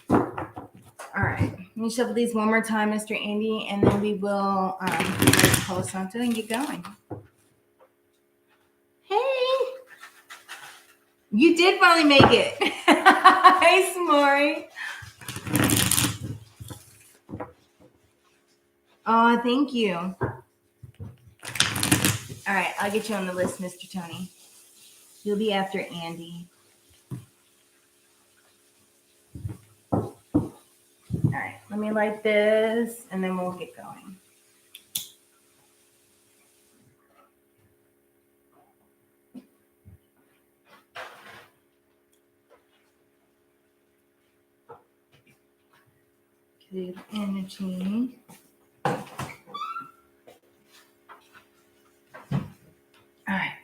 Speaker 1: All right. Let me shuffle these one more time, Mr. Andy, and then we will call Santa and get going. Hey. You did finally make it. Hey, Smori. Oh, thank you. All right, I'll get you on the list, Mr. Tony. You'll be after Andy. All right, let me light this, and then we'll get going. Good energy. All right.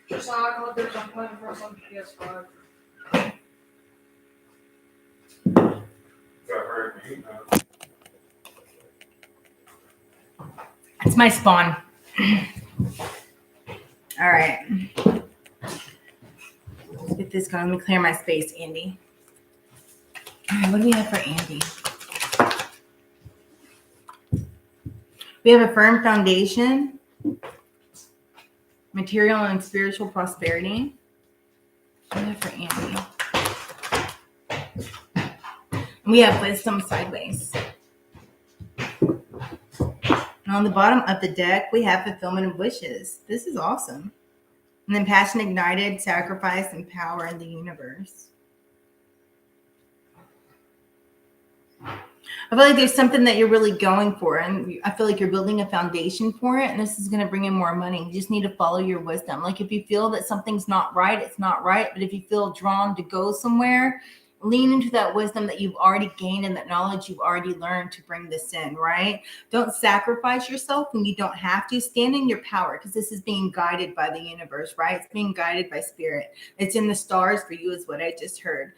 Speaker 2: Just like all there's a plan for some PS5.
Speaker 1: It's my spawn. All right. Let's get this going. Let me clear my space, Andy. All right, what do we have for Andy? We have a firm foundation, material and spiritual prosperity. What do we have for Andy? And we have wisdom sideways. And on the bottom of the deck, we have fulfillment of wishes. This is awesome. And then passion ignited, sacrifice, and power in the universe. I feel like there's something that you're really going for, and I feel like you're building a foundation for it, and this is going to bring in more money. You just need to follow your wisdom. Like if you feel that something's not right, it's not right. But if you feel drawn to go somewhere, lean into that wisdom that you've already gained and that knowledge you've already learned to bring this in, right? Don't sacrifice yourself when you don't have to. Stand in your power because this is being guided by the universe, right? It's being guided by spirit. It's in the stars for you is what I just heard.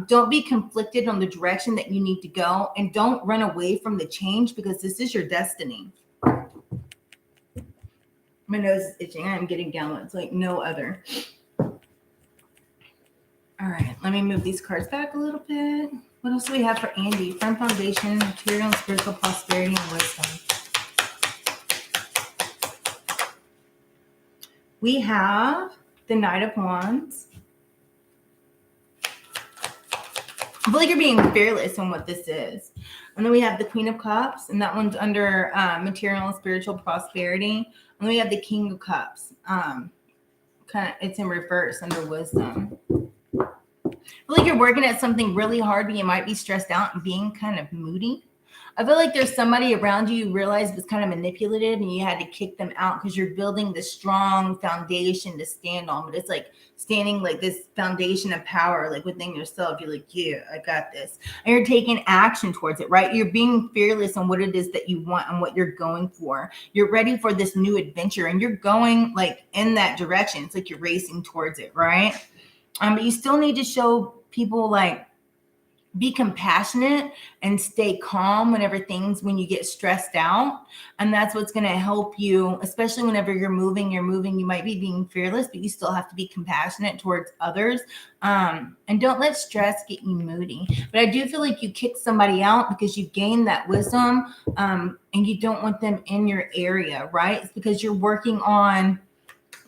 Speaker 1: Don't be conflicted on the direction that you need to go, and don't run away from the change because this is your destiny. My nose is itching. I'm getting downloads like no other. All right, let me move these cards back a little bit. What else do we have for Andy? Firm foundation, material and spiritual prosperity, and wisdom. We have the Knight of Wands. I feel like you're being fearless on what this is. And then we have the Queen of Cups, and that one's under material and spiritual prosperity. And then we have the King of Cups. It's in reverse under wisdom. I feel like you're working at something really hard, but you might be stressed out and being kind of moody. I feel like there's somebody around you realized was kind of manipulative and you had to kick them out because you're building this strong foundation to stand on. But it's like standing like this foundation of power, like within yourself. You're like, yeah, I got this. And you're taking action towards it, right? You're being fearless on what it is that you want and what you're going for. You're ready for this new adventure and you're going like in that direction. It's like you're racing towards it, right? But you still need to show people like be compassionate and stay calm when you get stressed out. And that's what's going to help you, especially whenever you're moving, you might be being fearless, but you still have to be compassionate towards others. And don't let stress get you moody. But I do feel like you kick somebody out because you gained that wisdom and you don't want them in your area, right? It's because you're working on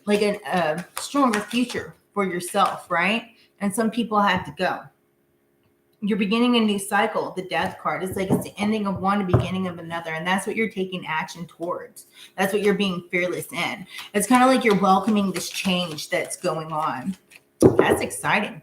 Speaker 1: like a stronger future for yourself, right? And some people have to go. you're beginning a new cycle. The death card is like it's the ending of one, the beginning of another, and that's what you're taking action towards. That's what you're being fearless in. It's kind of like you're welcoming this change that's going on. That's exciting.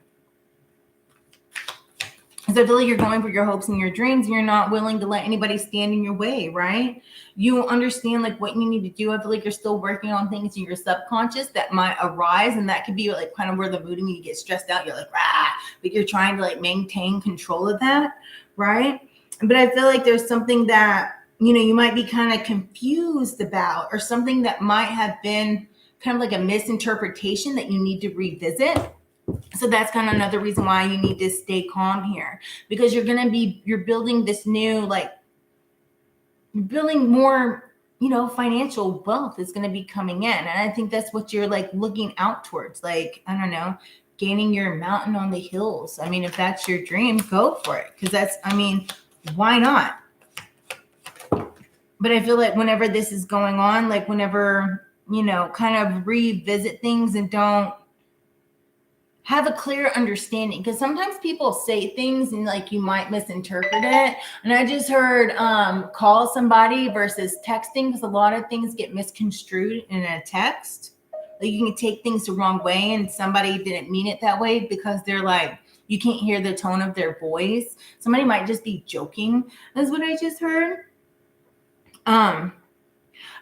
Speaker 1: So I feel like you're going for your hopes and your dreams, and you're not willing to let anybody stand in your way, right? You understand like what you need to do. I feel like you're still working on things in your subconscious that might arise, and that could be like kind of where the mood and you get stressed out. You're like, rah, but you're trying to like maintain control of that, right? But I feel like there's something that, you know, you might be kind of confused about, or something that might have been kind of like a misinterpretation that you need to revisit. So that's kind of another reason why you need to stay calm here, because you're building this new, like, you're building more, you know, financial wealth is going to be coming in. And I think that's what you're like looking out towards. Like, I don't know, gaining your mountain on the hills. I mean, if that's your dream, go for it. Because that's, I mean, why not? But I feel like whenever this is going on, like whenever, you know, kind of revisit things and don't have a clear understanding, because sometimes people say things and like you might misinterpret it. And I just heard call somebody versus texting, because a lot of things get misconstrued in a text. Like you can take things the wrong way and somebody didn't mean it that way because they're like, you can't hear the tone of their voice. Somebody might just be joking, is what I just heard.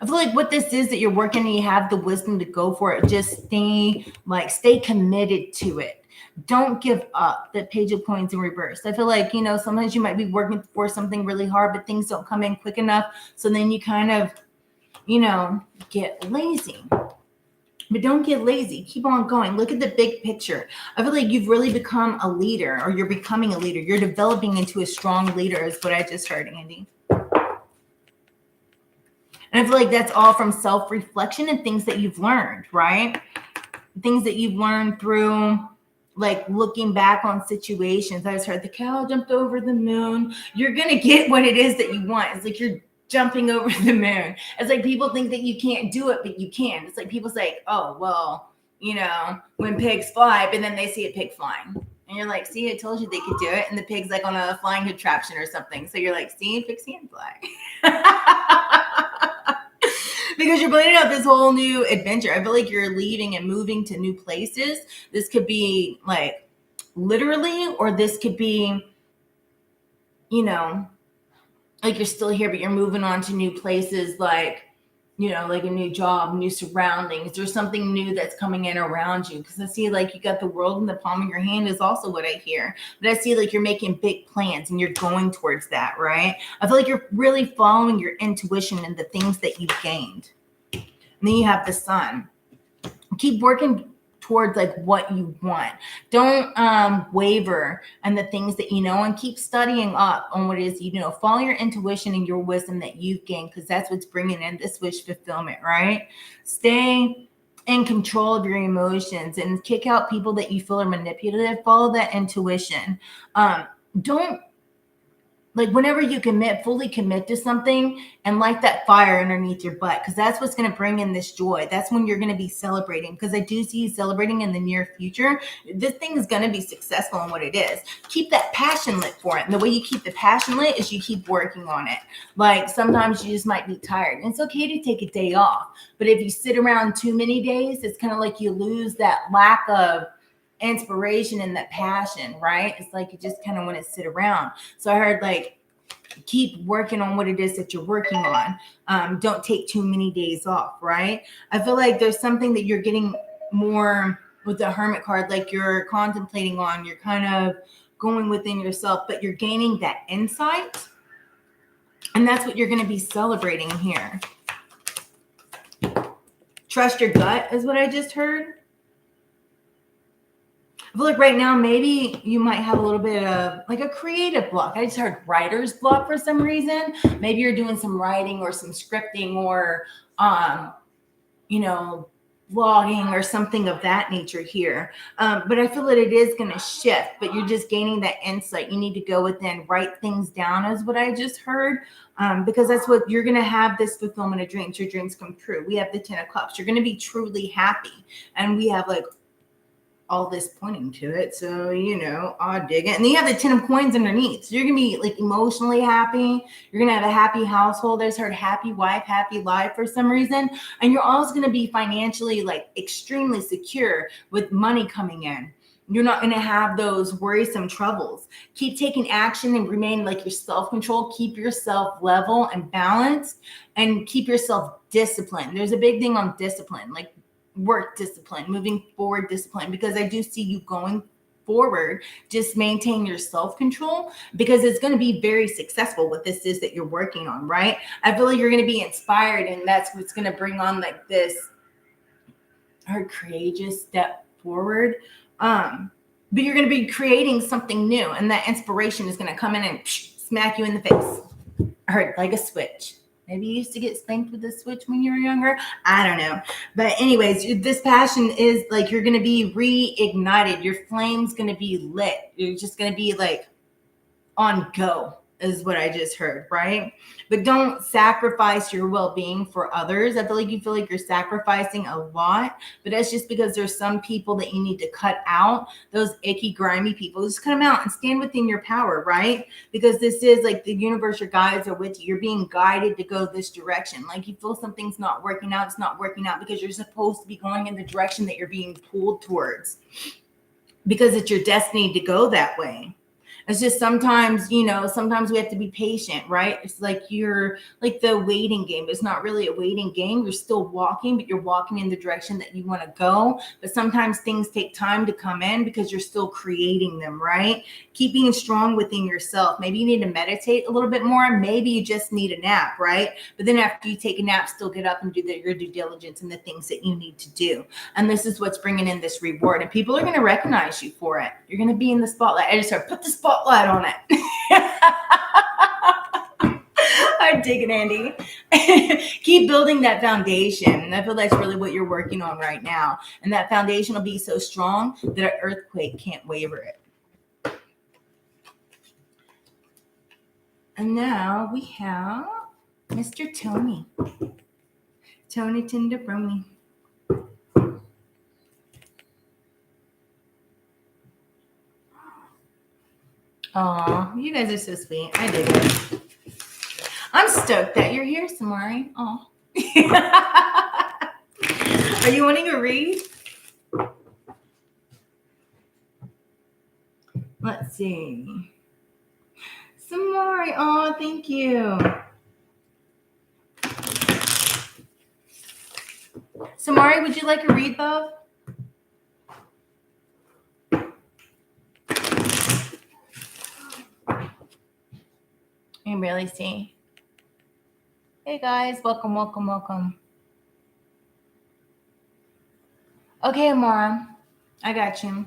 Speaker 1: I feel like what this is that you're working and you have the wisdom to go for it. Just stay committed to it. Don't give up. That Page of Coins in reverse. I feel like, you know, sometimes you might be working for something really hard, but things don't come in quick enough. So then you kind of, you know, get lazy. But don't get lazy. Keep on going. Look at the big picture. I feel like you've really become a leader, or you're becoming a leader. You're developing into a strong leader is what I just heard, Andy. And I feel like that's all from self-reflection and things that you've learned, right? Things that you've learned through like looking back on situations. I just heard the cow jumped over the moon. You're going to get what it is that you want. It's like you're jumping over the moon. It's like people think that you can't do it, but you can. It's like people say, oh, well, you know, when pigs fly, but then they see a pig flying. And you're like, see, I told you they could do it. And the pig's like on a flying contraption or something. So you're like, see, pigs can fly. Because you're planning out this whole new adventure. I feel like you're leaving and moving to new places. This could be like literally, or this could be, you know, like you're still here, but you're moving on to new places, like, you know, like a new job, new surroundings. There's something new that's coming in around you. Because I see like you got the world in the palm of your hand is also what I hear. But I see like you're making big plans and you're going towards that, right? I feel like you're really following your intuition and the things that you've gained. And then you have the sun. Keep working towards like what you want. Don't waver in the things that you know, and keep studying up on what it is, you know, follow your intuition and your wisdom that you've gained, because that's what's bringing in this wish fulfillment, right? Stay in control of your emotions and kick out people that you feel are manipulative. Follow that intuition. Don't, like, whenever you fully commit to something and light that fire underneath your butt, because that's what's going to bring in this joy. That's when you're going to be celebrating, because I do see you celebrating in the near future. This thing is going to be successful in what it is. Keep that passion lit for it. And the way you keep the passion lit is you keep working on it. Like sometimes you just might be tired. And it's okay to take a day off. But if you sit around too many days, it's kind of like you lose that lack of inspiration and that passion, right? It's like you just kind of want to sit around. So I heard like keep working on what it is that you're working on. Don't take too many days off, right? I feel like there's something that you're getting more with the Hermit card, like you're contemplating on, you're kind of going within yourself, but you're gaining that insight. And that's what you're going to be celebrating here. Trust your gut is what I just heard. I feel like right now, maybe you might have a little bit of like a creative block. I just heard writer's block for some reason. Maybe you're doing some writing or some scripting or, you know, vlogging or something of that nature here. But I feel that it is going to shift, but you're just gaining that insight. You need to go within, write things down is what I just heard. Because that's what you're going to have, this fulfillment of dreams. Your dreams come true. We have the 10 of Cups. You're going to be truly happy. And we have like all this pointing to it. So, I'll dig it. And then you have the 10 of coins underneath. So you're going to be like emotionally happy. You're going to have a happy household. There's her happy wife, happy life for some reason. And you're also going to be financially like extremely secure with money coming in. You're not going to have those worrisome troubles. Keep taking action and remain like your self-control. Keep yourself level and balanced and keep yourself disciplined. There's a big thing on discipline, like work discipline, moving forward discipline, because I do see you going forward. Just maintain your self-control because it's going to be very successful what this is that you're working on, right? I feel like you're going to be inspired and that's what's going to bring on like this courageous step forward. But you're going to be creating something new and that inspiration is going to come in and smack you in the face. I heard like a switch. Maybe you used to get spanked with a switch when you were younger. I don't know. But anyways, this passion is like you're going to be reignited. Your flame's going to be lit. You're just going to be like on go is what I just heard, right? But don't sacrifice your well-being for others. I feel like you feel like you're sacrificing a lot, but that's just because there's some people that you need to cut out, those icky, grimy people. Just cut them out and stand within your power, right? Because this is like the universe, your guides are with you. You're being guided to go this direction. Like you feel something's not working out. It's not working out because you're supposed to be going in the direction that you're being pulled towards because it's your destiny to go that way. It's just sometimes, sometimes we have to be patient, right? It's like you're like the waiting game. It's not really a waiting game. You're still walking, but you're walking in the direction that you want to go. But sometimes things take time to come in because you're still creating them, right? Keep being strong within yourself. Maybe you need to meditate a little bit more. Maybe you just need a nap, right? But then after you take a nap, still get up and do your due diligence and the things that you need to do. And this is what's bringing in this reward. And people are going to recognize you for it. You're going to be in the spotlight. I just heard, put the spotlight on it. I dig it, Andy. Keep building that foundation. And I feel that's really what you're working on right now. And that foundation will be so strong that an earthquake can't waver it. And now we have Mr. Tony. Tony Tenderbrony. Aw, you guys are so sweet. I dig it. I'm stoked that you're here, Samari. Aw. Are you wanting a read? Let's see. Samari, oh, thank you. Samari, would you like a read, love? I can barely see. Hey guys, welcome, welcome, welcome. Okay, Amara, I got you.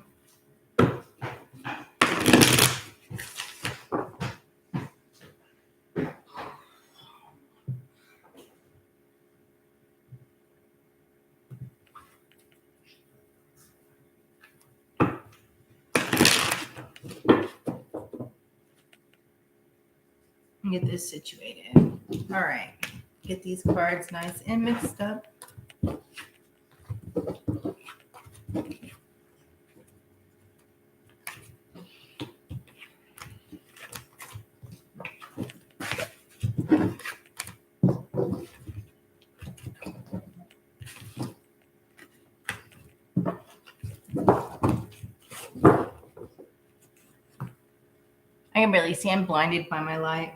Speaker 1: Get this situated. All right. Get these cards nice and mixed up. I can barely see. I'm blinded by my light.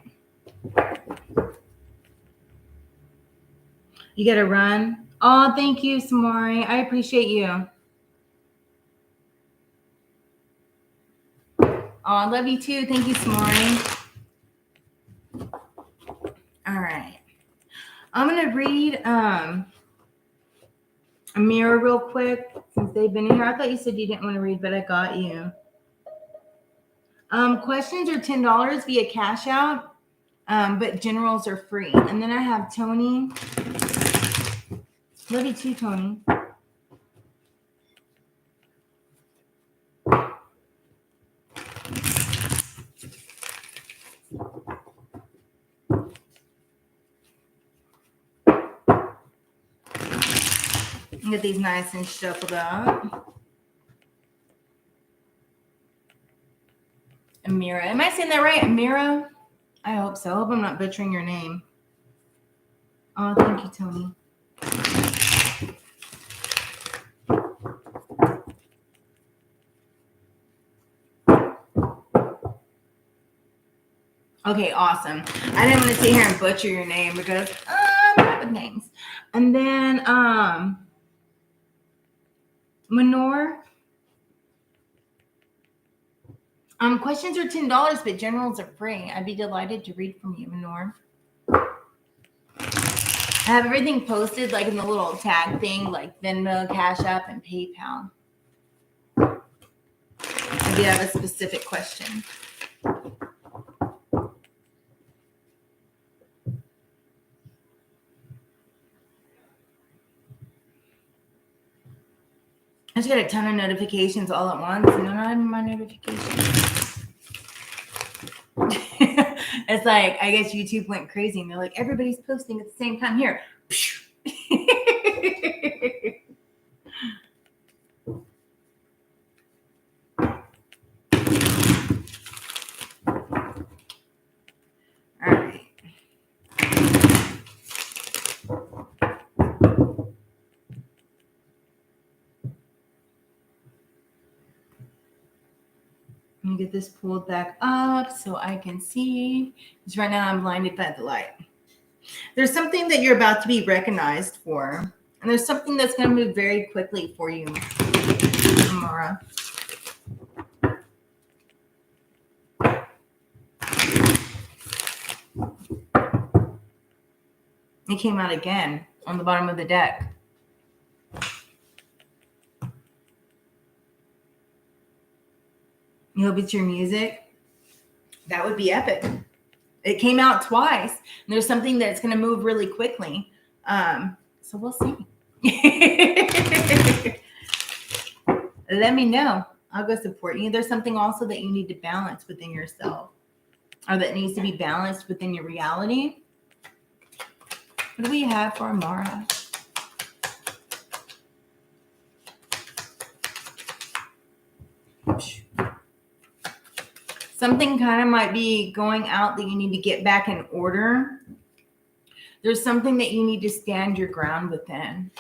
Speaker 1: You got to run. Oh, thank you, Samari. I appreciate you. Oh, I love you too. Thank you, Samari. All right. I'm going to read a mirror real quick since they've been in here. I thought you said you didn't want to read, but I got you. Questions are $10 via Cashapp, but generals are free. And then I have Tony. Love you too, Tony. Get these nice and shuffled up. Amira. Am I saying that right? Amira? I hope so. I hope I'm not butchering your name. Oh, thank you, Tony. Okay, awesome. I didn't want to sit here and butcher your name because I'm bad with names. And then Manor. Questions are $10, but generals are free. I'd be delighted to read from you, Manor. I have everything posted like in the little tag thing, like Venmo, Cashapp, and PayPal. If you have a specific question. I just got a ton of notifications all at once, and they're not even my notifications. It's like, I guess YouTube went crazy, and they're like, everybody's posting at the same time here. All right. Let me get this pulled back up so I can see. Because right now I'm blinded by the light. There's something that you're about to be recognized for. And there's something that's going to move very quickly for you, Amara. It came out again on the bottom of the deck. You hope it's your music? That would be epic. It came out twice. And there's something that's going to move really quickly. So we'll see. Let me know. I'll go support you. There's something also that you need to balance within yourself, or that needs to be balanced within your reality. What do we have for Amara? Something kind of might be going out that you need to get back in order. There's something that you need to stand your ground within.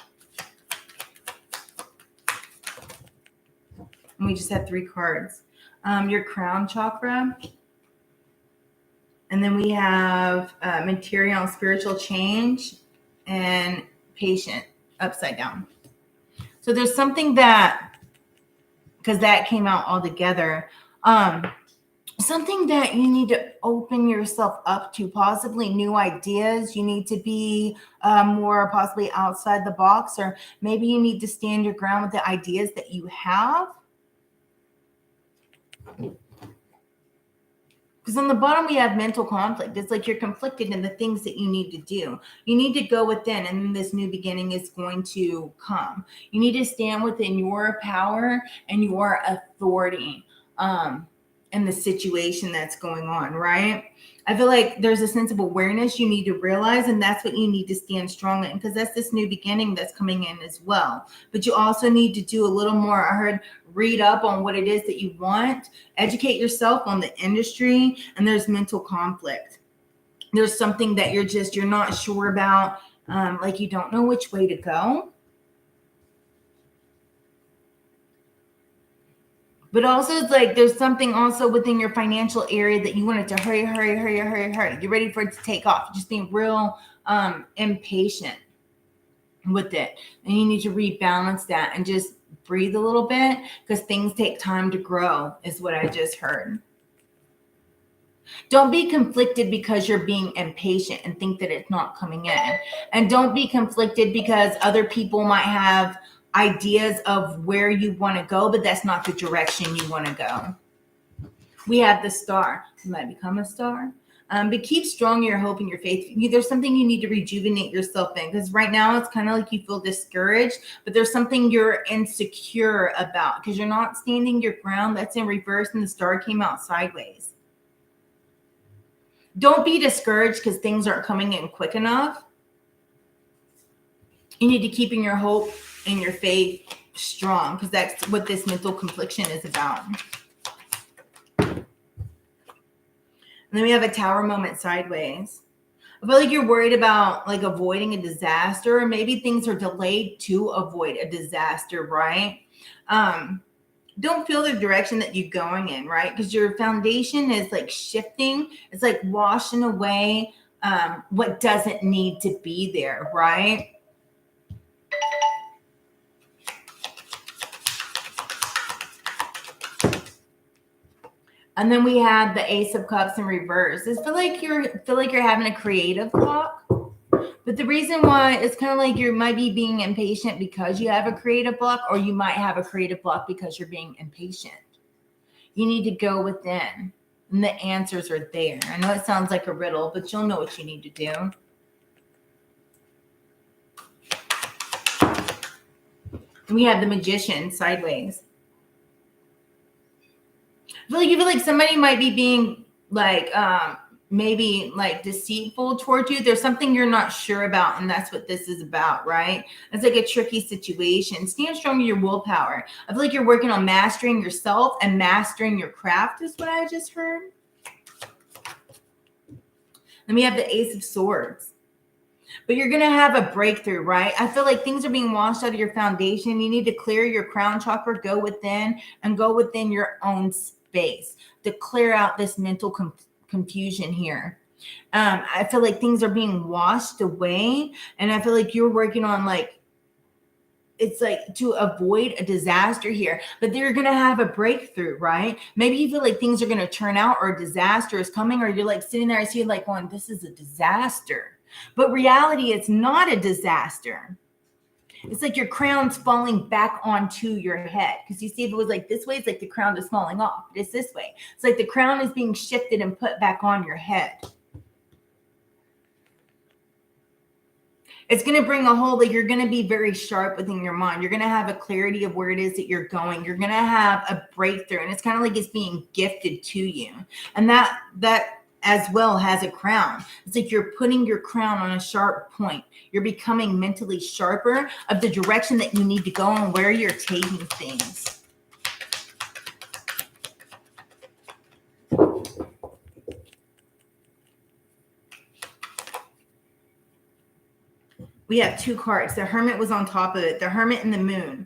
Speaker 1: And we just had 3 cards. Your crown chakra. And then we have material and spiritual change and patient upside down. So there's something that, because that came out all together, something that you need to open yourself up to, possibly new ideas. You need to be more possibly outside the box, or maybe you need to stand your ground with the ideas that you have. Because on the bottom, we have mental conflict. It's like you're conflicted in the things that you need to do. You need to go within, and then this new beginning is going to come. You need to stand within your power and your authority in the situation that's going on, right? I feel like there's a sense of awareness you need to realize, and that's what you need to stand strong in, because that's this new beginning that's coming in as well. But you also need to do a little more. I heard read up on what it is that you want, educate yourself on the industry, and there's mental conflict. There's something that you're not sure about, like you don't know which way to go. But also, it's like there's something also within your financial area that you want it to hurry. You're ready for it to take off. Just being real impatient with it. And you need to rebalance that and just breathe a little bit, because things take time to grow, is what I just heard. Don't be conflicted because you're being impatient and think that it's not coming in. And don't be conflicted because other people might have ideas of where you want to go, but that's not the direction you want to go. We have the star. You might become a star. But keep strong your hope and your faith. There's something you need to rejuvenate yourself in, because right now it's kind of like you feel discouraged, but there's something you're insecure about because you're not standing your ground. That's in reverse, and the star came out sideways. Don't be discouraged because things aren't coming in quick enough. You need to keep in your hope and your faith strong, because that's what this mental confliction is about. And then we have a tower moment sideways. I feel like you're worried about like avoiding a disaster, or maybe things are delayed to avoid a disaster, right? Don't feel the direction that you're going in, right? Because your foundation is like shifting. It's like washing away what doesn't need to be there, right? And then we had the Ace of Cups in reverse. I feel like you're having a creative block. But the reason why it's kind of like you might be being impatient because you have a creative block, or you might have a creative block because you're being impatient. You need to go within, and the answers are there. I know it sounds like a riddle, but you'll know what you need to do. And we have the Magician sideways. I feel like somebody might be being like maybe like deceitful towards you. There's something you're not sure about, and that's what this is about, right? It's like a tricky situation. Stand strong in your willpower. I feel like you're working on mastering yourself and mastering your craft is what I just heard. Then we have the Ace of Swords. But you're going to have a breakthrough, right? I feel like things are being washed out of your foundation. You need to clear your crown chakra, go within, and go within your own space to clear out this mental confusion here. I feel like things are being washed away, and I feel like you're working on like, it's like to avoid a disaster here, but you're going to have a breakthrough, right? Maybe you feel like things are going to turn out, or a disaster is coming, or you're like sitting there, I see like going, this is a disaster. But reality, it's not a disaster. It's like your crown's falling back onto your head. Because you see, if it was like this way, it's like the crown is falling off. It's this way. It's like the crown is being shifted and put back on your head. It's going to bring a whole, like you're going to be very sharp within your mind. You're going to have a clarity of where it is that you're going. You're going to have a breakthrough. And it's kind of like it's being gifted to you. And that as well has a crown. It's like you're putting your crown on a sharp point. You're becoming mentally sharper of the direction that you need to go and where you're taking things. We have two cards. The Hermit was on top of it. The Hermit and the Moon.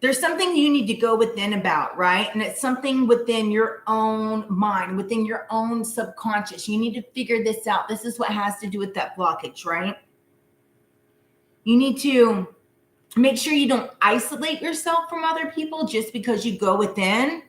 Speaker 1: There's something you need to go within about, right? And it's something within your own mind, within your own subconscious. You need to figure this out. This is what has to do with that blockage, right? You need to make sure you don't isolate yourself from other people just because you go within,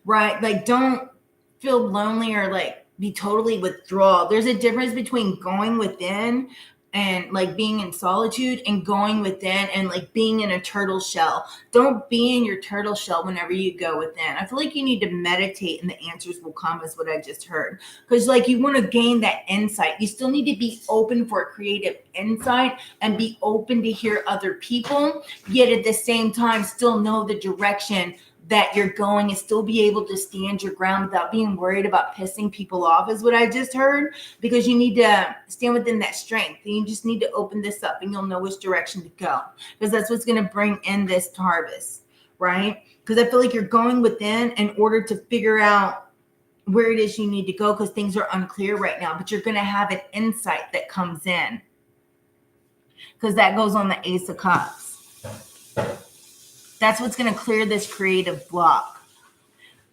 Speaker 1: right? Like, don't feel lonely or like be totally withdrawal. There's a difference between going within and like being in solitude, and going within and like being in a turtle shell. Don't be in your turtle shell whenever you go within. I feel like you need to meditate and the answers will come, is what I just heard. Because like you want to gain that insight. You still need to be open for creative insight and be open to hear other people, yet at the same time still know the direction that you're going and still be able to stand your ground without being worried about pissing people off, is what I just heard. Because you need to stand within that strength. And you just need to open this up and you'll know which direction to go. Because that's what's going to bring in this harvest, right? Because I feel like you're going within in order to figure out where it is you need to go, because things are unclear right now. But you're going to have an insight that comes in. Because that goes on the Ace of Cups. That's what's going to clear this creative block.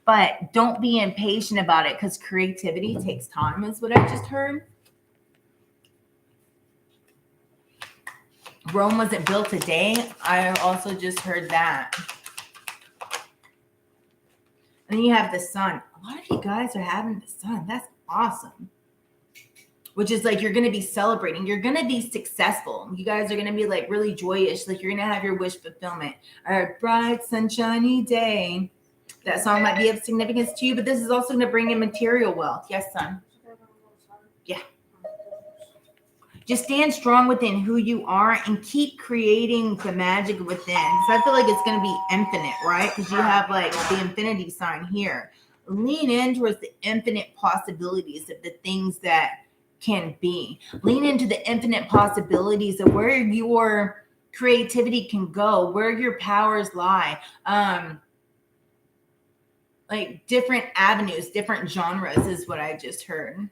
Speaker 1: But don't be impatient about it, because creativity takes time, is what I just heard. Rome wasn't built a day. I also just heard that. And then you have the Sun. A lot of you guys are having the Sun. That's awesome. Which is like, you're going to be celebrating. You're going to be successful. You guys are going to be like really joyous. Like you're going to have your wish fulfillment. All right, bright, sunshiny day. That song might be of significance to you, but this is also going to bring in material wealth. Yes, son. Yeah. Just stand strong within who you are and keep creating the magic within. Because I feel like it's going to be infinite, right? Because you have like the infinity sign here. Lean in towards the infinite possibilities of the things that can be. Lean into the infinite possibilities of where your creativity can go, where your powers lie. like different avenues, different genres is what I just heard.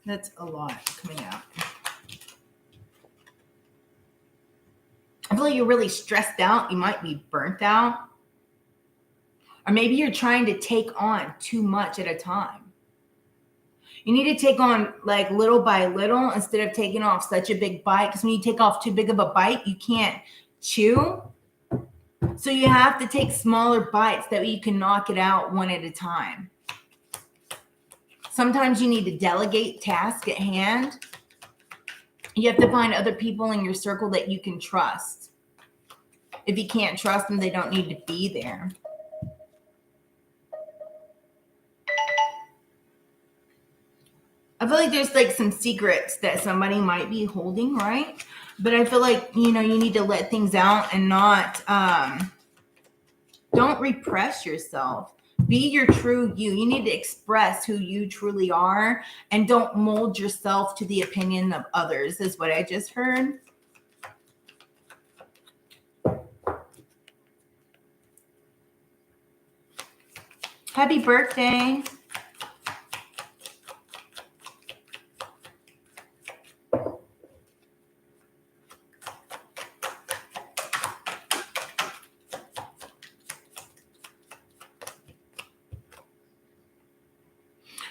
Speaker 1: That's a lot coming out. I feel like you're really stressed out. You might be burnt out. Or maybe you're trying to take on too much at a time. You need to take on like little by little instead of taking off such a big bite. Because when you take off too big of a bite, you can't chew. So you have to take smaller bites that way you can knock it out one at a time. Sometimes you need to delegate tasks at hand. You have to find other people in your circle that you can trust. If you can't trust them, they don't need to be there. I feel like there's like some secrets that somebody might be holding, right? But I feel like, you need to let things out and not, don't repress yourself. Be your true you. You need to express who you truly are and don't mold yourself to the opinion of others, is what I just heard. Happy birthday.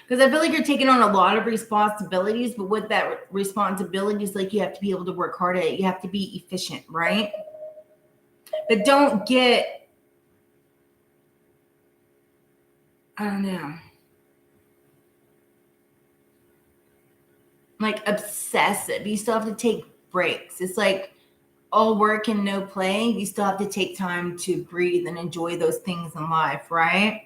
Speaker 1: Because I feel like you're taking on a lot of responsibilities, but with that responsibilities, like you have to be able to work hard at it. You have to be efficient, right? But don't get, I don't know, like obsessive. You still have to take breaks. It's like all work and no play. You still have to take time to breathe and enjoy those things in life, right?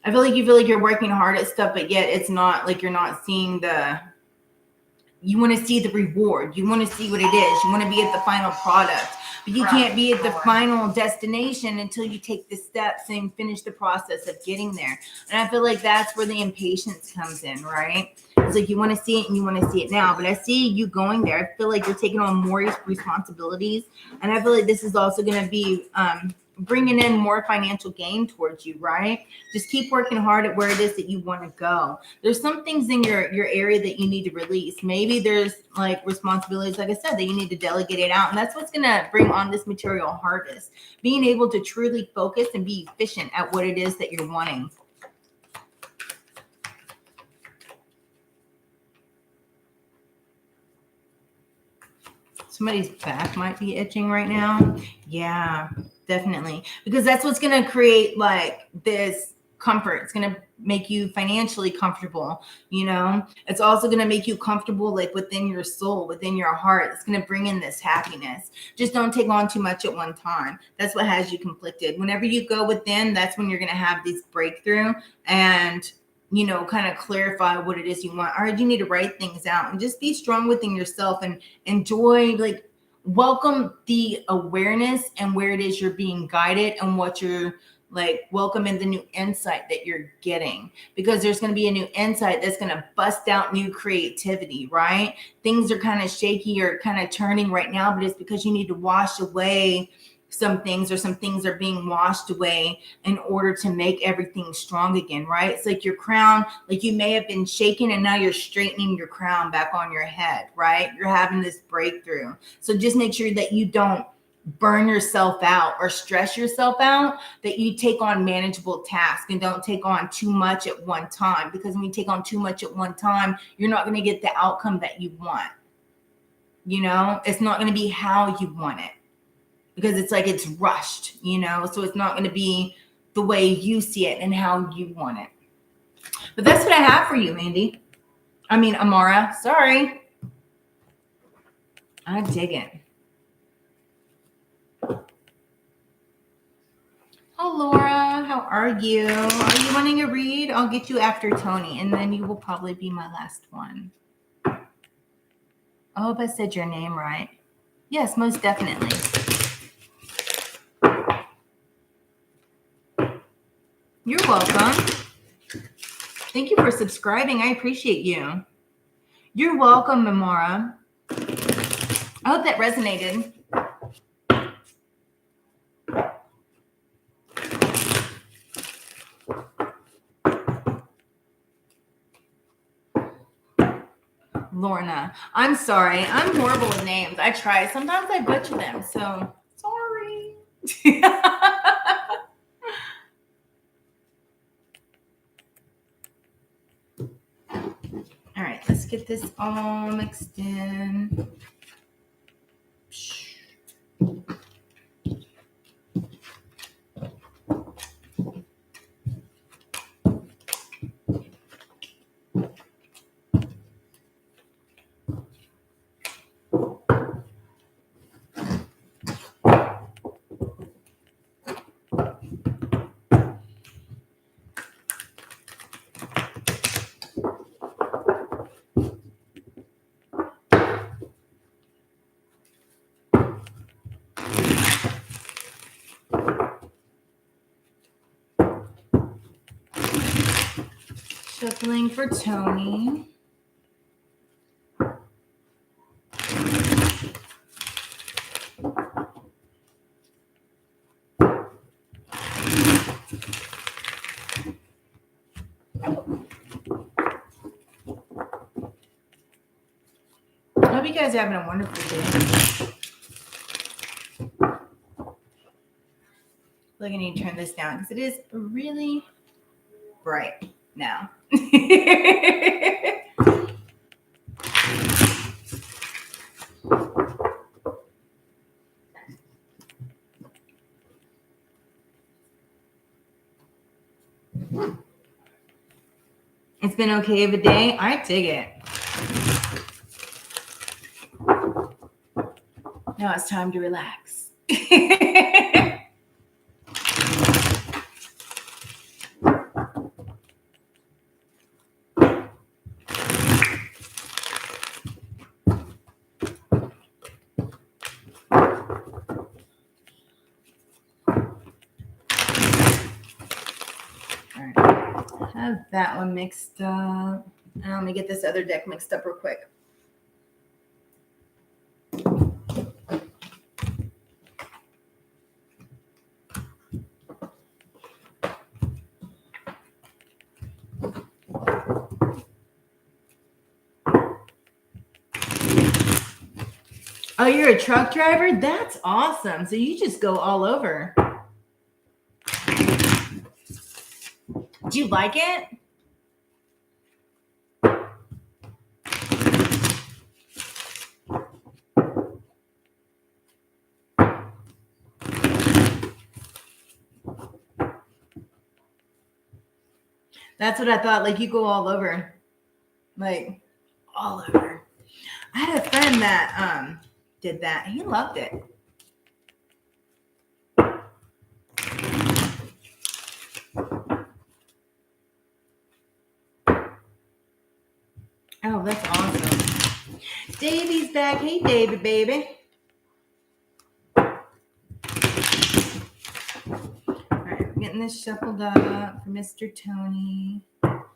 Speaker 1: I feel like you feel like you're working hard at stuff, but yet it's not like you're not seeing you want to see the reward. You want to see what it is. You want to be at the final product, but you can't be at the final destination until you take the steps and finish the process of getting there. And I feel like that's where the impatience comes in, right? It's like you want to see it and you want to see it now, but I see you going there. I feel like you're taking on more responsibilities. And I feel like this is also going to be, bringing in more financial gain towards you, right? Just keep working hard at where it is that you want to go. There's some things in your area that you need to release. Maybe there's like responsibilities, like I said, that you need to delegate it out. And that's what's going to bring on this material harvest. Being able to truly focus and be efficient at what it is that you're wanting. Somebody's back might be itching right now. Yeah, definitely. Because that's what's going to create like this comfort. It's going to make you financially comfortable. It's also going to make you comfortable like within your soul, within your heart. It's going to bring in this happiness. Just don't take on too much at one time. That's what has you conflicted. Whenever you go within, that's when you're going to have these breakthrough and kind of clarify what it is you want. Or you need to write things out and just be strong within yourself and enjoy, like, welcome the awareness and where it is you're being guided and what you're like, welcome in the new insight that you're getting, because there's going to be a new insight that's going to bust out new creativity, right? Things are kind of shaky or kind of turning right now, but it's because you need to wash away some things, or some things are being washed away in order to make everything strong again, right? It's like your crown, like you may have been shaken and now you're straightening your crown back on your head, right? You're having this breakthrough. So just make sure that you don't burn yourself out or stress yourself out, that you take on manageable tasks and don't take on too much at one time, because when you take on too much at one time, you're not going to get the outcome that you want. It's not going to be how you want it, because it's like it's rushed, so it's not going to be the way you see it and how you want it. But that's what I have for you, Amara. Sorry. I dig it. Oh, Laura, how are you? Are you wanting a read? I'll get you after Tony, and then you will probably be my last one. I hope I said your name right. Yes, most definitely. You're welcome. Thank you for subscribing. I appreciate you. You're welcome, Amara. I hope that resonated. Lorna. I'm sorry. I'm horrible with names. I try. Sometimes I butcher them. So sorry. All right, let's get this all mixed in. Shuffling for Tony. I hope you guys are having a wonderful day. Look, I need to turn this down because it is really bright now. It's been okay of a day. I dig it. Now it's time to relax. Have that one mixed up. And let me get this other deck mixed up real quick. Oh, you're a truck driver? That's awesome. So you just go all over. Do you like it? That's what I thought. Like you go all over. Like all over. I had a friend that did that. He loved it. Oh, that's awesome. Davey's back. Hey, Davey, baby. All right, I'm getting this shuffled up for Mr. Tony. All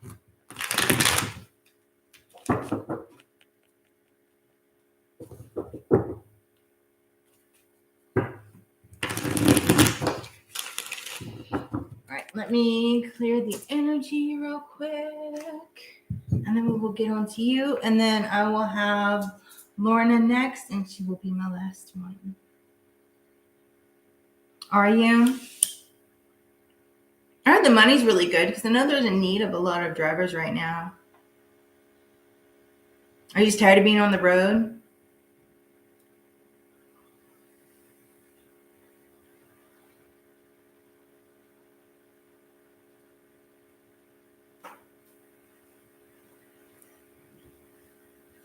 Speaker 1: right, let me clear the energy real quick. And then we will get on to you. And then I will have Lorna next, and she will be my last one. Are you? I heard the money's really good because I know there's a need of a lot of drivers right now. Are you just tired of being on the road?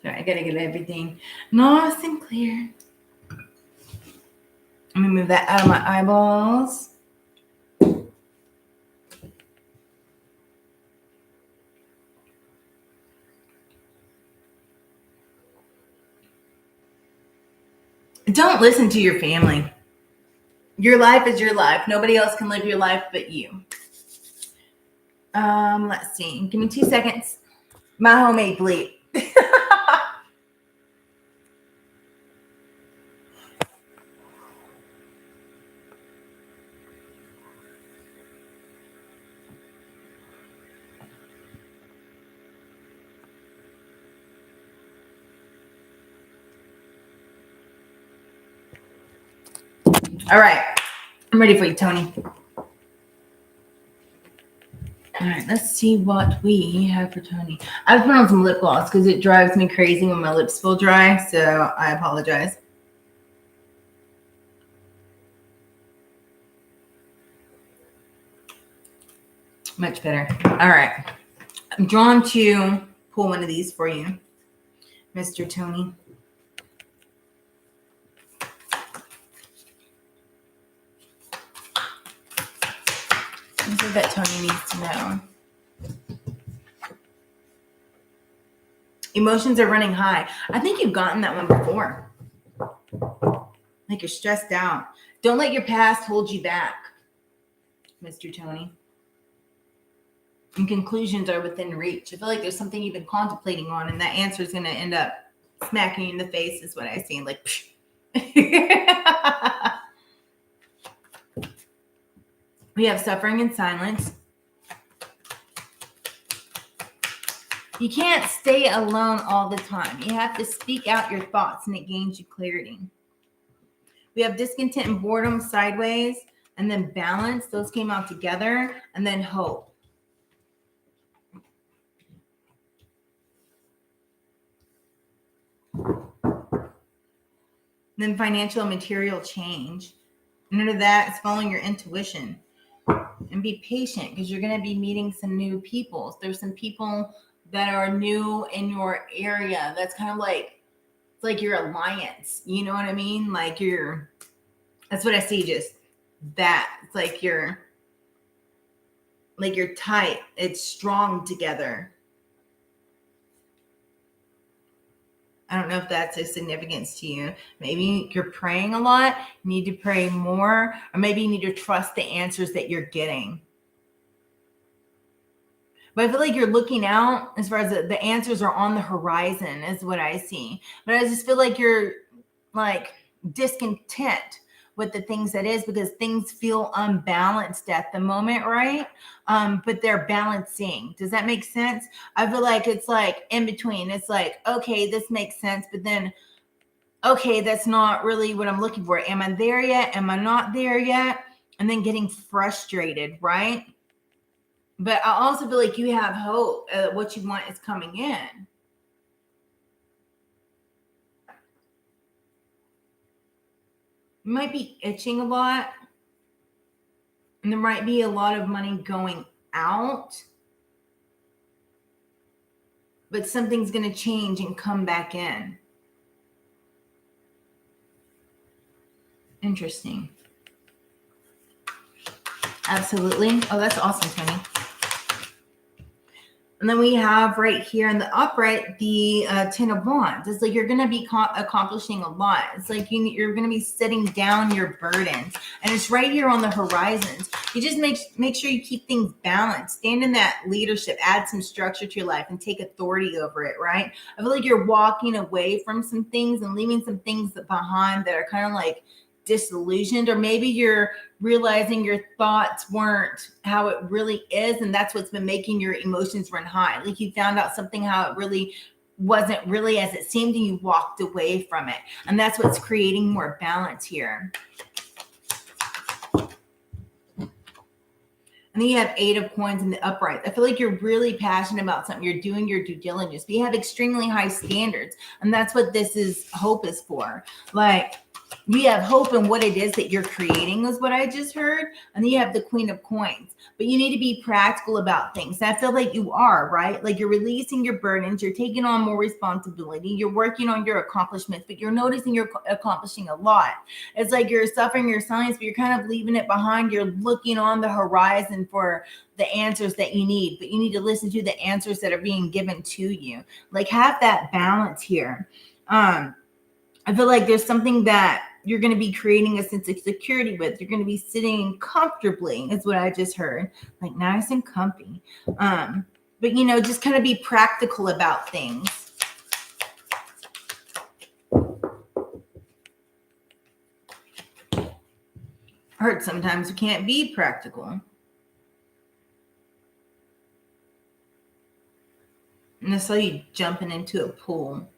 Speaker 1: Sorry, I gotta get everything nice and clear. Let me move that out of my eyeballs. Don't listen to your family. Your life is your life. Nobody else can live your life but you. Let's see. Give me 2 seconds. My homemade bleep. All right. I'm ready for you, Tony. All right, let's see what we have for Tony. I've put on some lip gloss because it drives me crazy when my lips feel dry, so I apologize. Much better. All right. I'm drawn to pull one of these for you, Mr. Tony. This is what Tony needs to know. Emotions are running high. I think you've gotten that one before. Like you're stressed out. Don't let your past hold you back, Mr. Tony. And conclusions are within reach. I feel like there's something you've been contemplating on, and that answer is going to end up smacking you in the face, is what I see. Like, we have suffering in silence. You can't stay alone all the time. You have to speak out your thoughts, and it gains you clarity. We have discontent and boredom sideways, and then balance. Those came out together, and then hope. Then financial and material change. And under that, it's following your intuition. And be patient because you're going to be meeting some new people. There's some people that are new in your area. That's kind of like, it's like your alliance. You know what I mean? Like that's what I see, just that. It's like you're tight. It's strong together. I don't know if that's a significance to you. Maybe you're praying a lot. You need to pray more, or maybe you need to trust the answers that you're getting. But I feel like you're looking out as far as the answers are on the horizon is what I see. But I just feel like you're like discontent with the things that is because things feel unbalanced at the moment, right? But they're balancing. Does that make sense? I feel like it's like in between. It's like, okay, this makes sense, but then, okay, that's not really what I'm looking for. Am I there yet? Am I not there yet? And then getting frustrated, right? But I also feel like you have hope. What you want is coming in. You might be itching a lot. And there might be a lot of money going out. But something's going to change and come back in. Interesting. Absolutely. Oh, that's awesome, Tony. And then we have right here in the upright, the 10 of Wands. It's like you're going to be accomplishing a lot. It's like you're going to be setting down your burdens. And it's right here on the horizons. You just make sure you keep things balanced. Stand in that leadership. Add some structure to your life and take authority over it, right? I feel like you're walking away from some things and leaving some things behind that are kind of like disillusioned, or maybe you're realizing your thoughts weren't how it really is, and that's what's been making your emotions run high. Like you found out something how it really wasn't really as it seemed, and you walked away from it, and that's what's creating more balance here. And then you have 8 of Coins in the upright. I feel like you're really passionate about something. You're doing your due diligence, but you have extremely high standards, and that's what this is. Hope is for. Like, we have hope in what it is that you're creating is what I just heard. And then you have the Queen of Coins. But you need to be practical about things. I feel like you are, right? Like you're releasing your burdens. You're taking on more responsibility. You're working on your accomplishments, but you're noticing you're accomplishing a lot. It's like you're suffering your silence, but you're kind of leaving it behind. You're looking on the horizon for the answers that you need, but you need to listen to the answers that are being given to you. Like have that balance here. I feel like there's something that you're going to be creating a sense of security with. You're going to be sitting comfortably, is what I just heard, like nice and comfy. But, just kind of be practical about things. Hurt sometimes you can't be practical. And that's like you jumping into a pool.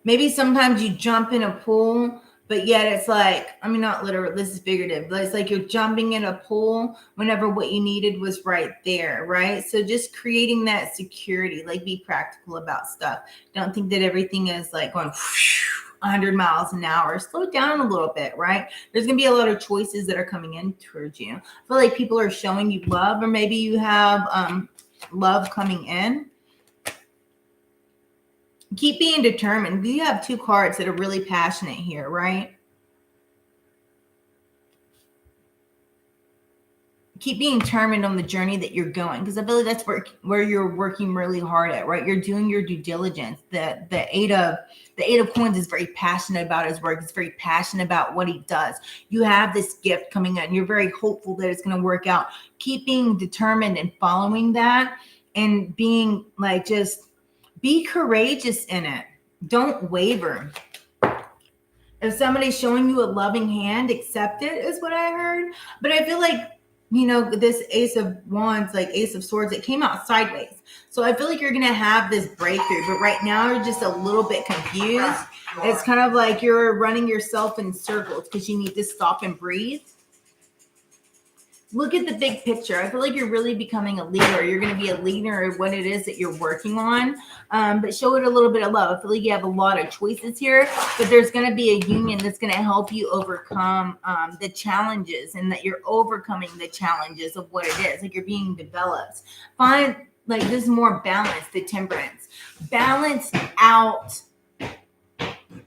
Speaker 1: Maybe sometimes you jump in a pool, but yet it's like, I mean, not literal, this is figurative, but it's like you're jumping in a pool whenever what you needed was right there, right? So just creating that security, like be practical about stuff. Don't think that everything is like going 100 miles an hour. Slow down a little bit, right? There's going to be a lot of choices that are coming in towards you. I feel like people are showing you love, or maybe you have love coming in. Keep being determined. You have 2 cards that are really passionate here, right? Keep being determined on the journey that you're going, because I feel like that's where you're working really hard at, right? You're doing your due diligence. The eight of coins is very passionate about his work. He's very passionate about what he does. You have this gift coming in. You're very hopeful that it's going to work out. Keep being determined and following that, and being like, just be courageous in it. Don't waver. If somebody's showing you a loving hand, accept it, is what I heard. But I feel like, this Ace of Wands, like Ace of Swords, it came out sideways. So I feel like you're going to have this breakthrough. But right now, you're just a little bit confused. It's kind of like you're running yourself in circles because you need to stop and breathe. Look at the big picture. I feel like you're really becoming a leader. You're going to be a leader of what it is that you're working on, but show it a little bit of love. I feel like you have a lot of choices here, but there's going to be a union that's going to help you overcome the challenges, and that you're overcoming the challenges of what it is. Like you're being developed. Find like this more balance, the temperance. Balance out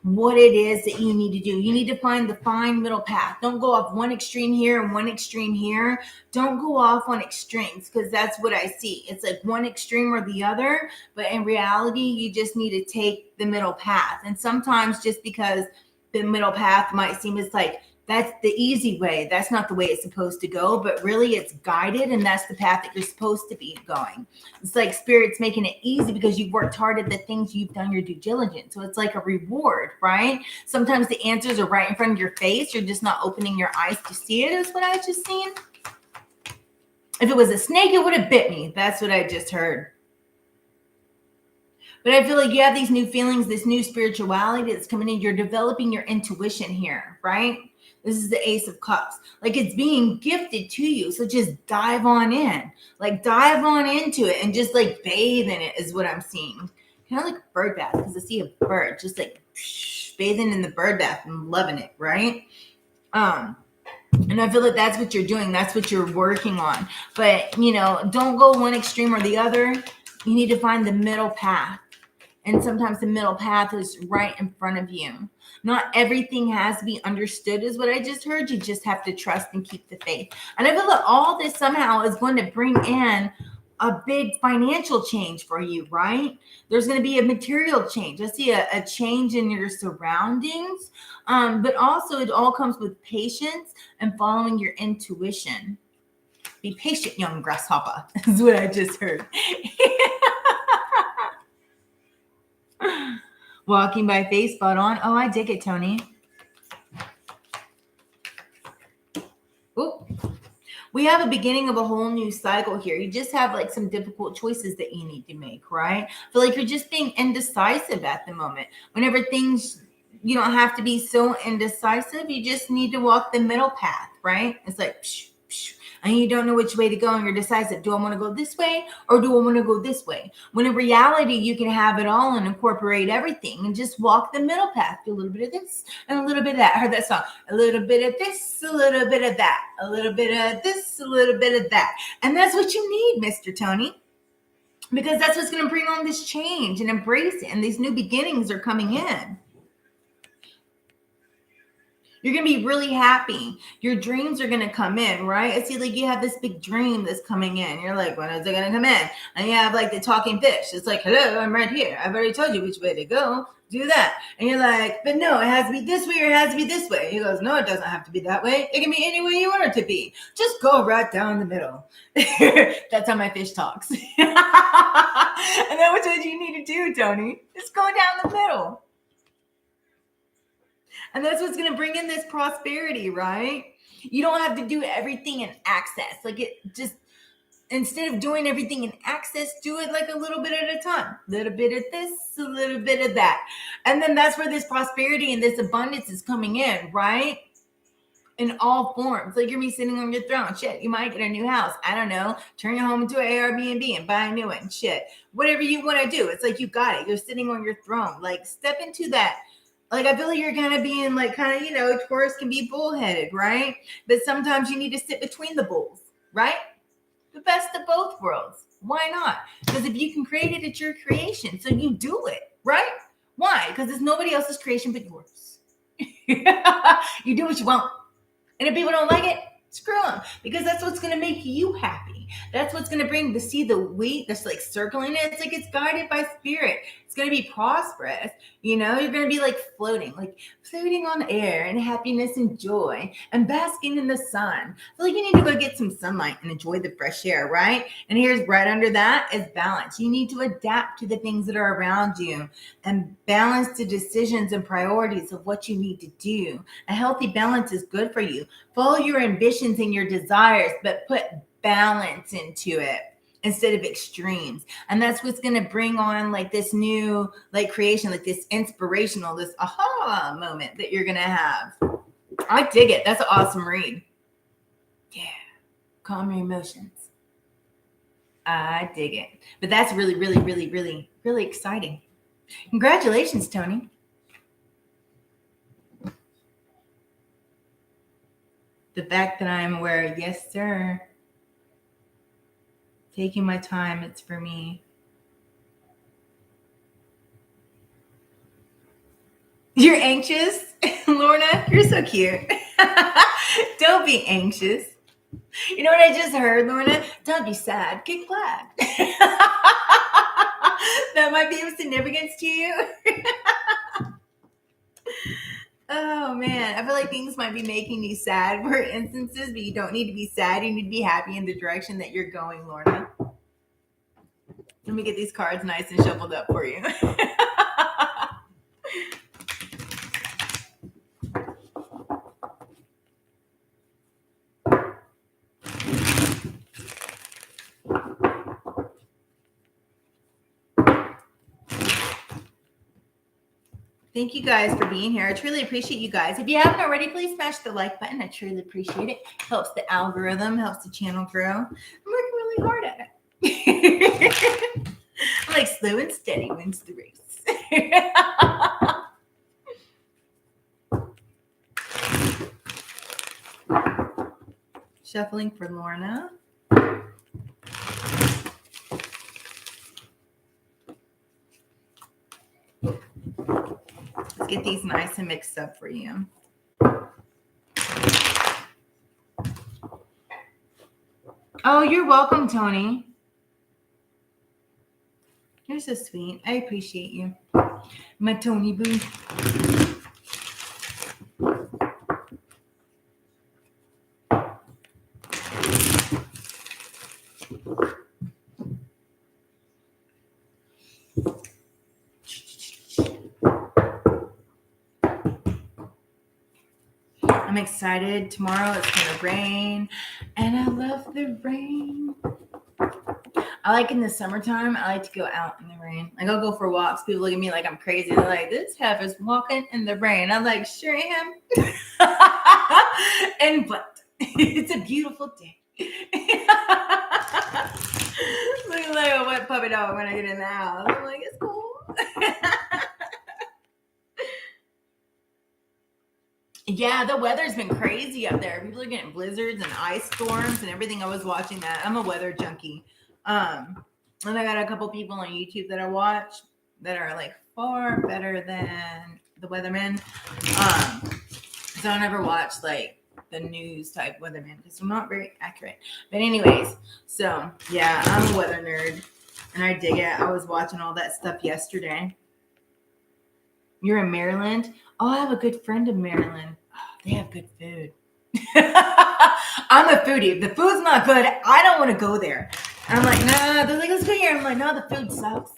Speaker 1: what it is that you need to do. You need to find the fine middle path. Don't go off one extreme here and one extreme here. Don't go off on extremes, because that's what I see. It's like one extreme or the other, but in reality, you just need to take the middle path. And sometimes just because the middle path might seem as like, that's the easy way, that's not the way it's supposed to go, but really it's guided, and that's the path that you're supposed to be going. It's like Spirit's making it easy because you've worked hard at the things, you've done your due diligence. So it's like a reward, right? Sometimes the answers are right in front of your face. You're just not opening your eyes to see it, is what I just seen. If it was a snake, it would have bit me. That's what I just heard. But I feel like you have these new feelings, this new spirituality that's coming in. You're developing your intuition here, right? This is the Ace of Cups. Like it's being gifted to you. So just dive on in. Like dive on into it and just like bathe in it is what I'm seeing. Kind of like a bird bath, because I see a bird just like bathing in the bird bath and loving it, right? And I feel like that's what you're doing. That's what you're working on. But, don't go one extreme or the other. You need to find the middle path. And sometimes the middle path is right in front of you. Not everything has to be understood, is what I just heard. You just have to trust and keep the faith. And I feel that all this somehow is going to bring in a big financial change for you, right? There's going to be a material change. I see a change in your surroundings, but also it all comes with patience and following your intuition. Be patient, young grasshopper, is what I just heard. Walking by faith, spot on. Oh, I dig it, Tony. Oh, we have a beginning of a whole new cycle here. You just have like some difficult choices that you need to make, right? I feel like you're just being indecisive at the moment. Whenever things, you don't have to be so indecisive. You just need to walk the middle path, right? It's like, psh, psh, and you don't know which way to go, and you're decisive. Do I want to go this way, or do I want to go this way? When in reality, you can have it all and incorporate everything and just walk the middle path. Do a little bit of this and a little bit of that. I heard that song. A little bit of this, a little bit of that. A little bit of this, a little bit of that. And that's what you need, Mr. Tony. Because that's what's going to bring on this change and embrace it. And these new beginnings are coming in. You're going to be really happy. Your dreams are going to come in, right? I see like you have this big dream that's coming in. You're like, when is it going to come in? And you have like the talking fish. It's like, hello, I'm right here. I've already told you which way to go. Do that. And you're like, but no, it has to be this way or it has to be this way. He goes, no, it doesn't have to be that way. It can be any way you want it to be. Just go right down the middle. That's how my fish talks. And that's what you need to do, Tony. Just go down the middle. And that's what's going to bring in this prosperity, right? You don't have to do everything in access. Like it just, Instead of doing everything in access, do it like a little bit at a time. A little bit of this, a little bit of that. And then that's where this prosperity and this abundance is coming in, right? In all forms. Like you're me sitting on your throne. Shit, you might get a new house. I don't know. Turn your home into an Airbnb and buy a new one. Shit. Whatever you want to do. It's like you got it. You're sitting on your throne. Like step into that. Like I feel like you're kind of being like kind of, Taurus can be bullheaded, right? But sometimes you need to sit between the bulls, right? The best of both worlds. Why not? Because if you can create it, it's your creation. So you do it, right? Why? Because it's nobody else's creation but yours. You do what you want. And if people don't like it, screw them. Because that's what's going to make you happy. That's what's going to bring the wheat that's like circling it. It's like it's guided by spirit. It's going to be prosperous. You're going to be like floating on air and happiness and joy and basking in the sun. I feel like you need to go get some sunlight and enjoy the fresh air, right? And here's right under that is balance. You need to adapt to the things that are around you and balance the decisions and priorities of what you need to do. A healthy balance is good for you. Follow your ambitions and your desires, but put balance into it instead of extremes. And that's what's going to bring on like this new like creation, like this inspirational, this aha moment that you're going to have. I dig it. That's an awesome read. Yeah. Calm your emotions. I dig it. But that's really, really, really, really, really exciting. Congratulations, Tony. The fact that I'm aware, yes, sir. Taking my time, it's for me. You're anxious? Lorna, you're so cute. Don't be anxious. You know what I just heard, Lorna? Don't be sad. Get glad. That might be of significance to you. Oh man, I feel like things might be making you sad for instances, but you don't need to be sad. You need to be happy in the direction that you're going, Lorna. Let me get these cards nice and shuffled up for you. Thank you guys for being here. I truly appreciate you guys. If you haven't already, please smash the like button. I truly appreciate it. Helps the algorithm, helps the channel grow. I'm working really hard at it. I'm like slow and steady wins the race. Shuffling for Lorna. Let's get these nice and mixed up for you. Oh, you're welcome, Tony. You're so sweet. I appreciate you. My Tony boo. I'm excited. Tomorrow it's going to rain, and I love the rain. I like in the summertime, I like to go out in the rain. Like I'll go for walks. People look at me like I'm crazy. They're like, this half is walking in the rain. I'm like, sure am. But it's a beautiful day. Looking like a wet puppy dog when I get in the house. I'm like, it's cool. Yeah, the weather's been crazy up there. People are getting blizzards and ice storms and everything. I was watching that. I'm a weather junkie. And I got a couple people on YouTube that I watch that are like far better than the weathermen. So I never watch like the news type weatherman because they're not very accurate. But anyways, so yeah, I'm a weather nerd and I dig it. I was watching all that stuff yesterday. You're in Maryland? Oh, I have a good friend in Maryland. Oh, they have good food. I'm a foodie. If the food's not good, I don't want to go there. And I'm like, no. They're like, let's go here. I'm like, no, the food sucks.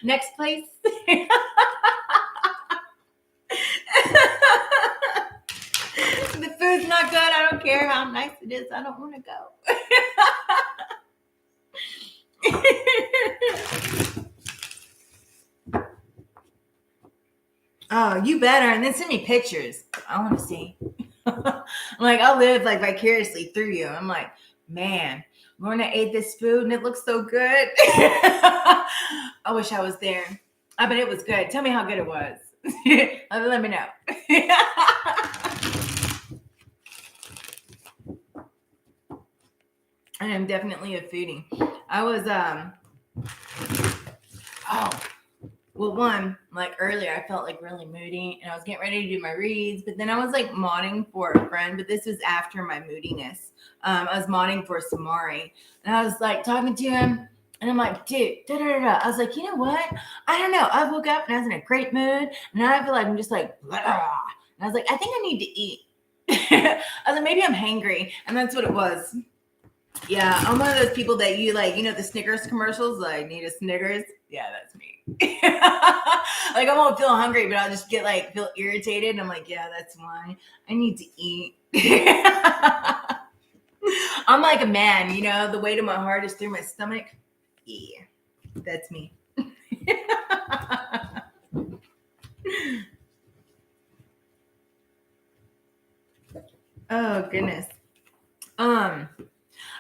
Speaker 1: Next place. The food's not good. I don't care how nice it is. I don't want to go. Oh, you better. And then send me pictures. I want to see. I'm like, I'll live like vicariously through you. I'm like, man, Lorna ate this food and it looks so good. I wish I was there. I bet it was good. Tell me how good it was. Let me know. I am definitely a foodie. I was one, like earlier, I felt like really moody and I was getting ready to do my reads, but then I was like modding for a friend, but this was after my moodiness. I was modding for Samari and I was like talking to him and I'm like, dude, da da da da. I was like, you know what? I don't know. I woke up and I was in a great mood and now I feel like I'm just like, blah. And I was like, I think I need to eat. I was like, maybe I'm hangry. And that's what it was. Yeah, I'm one of those people that you like, the Snickers commercials, like, need a Snickers. Yeah, that's me. Like, I won't feel hungry, but I'll just feel irritated. And I'm like, yeah, that's why I need to eat. I'm like a man, the weight of my heart is through my stomach. Yeah, that's me. Oh, goodness.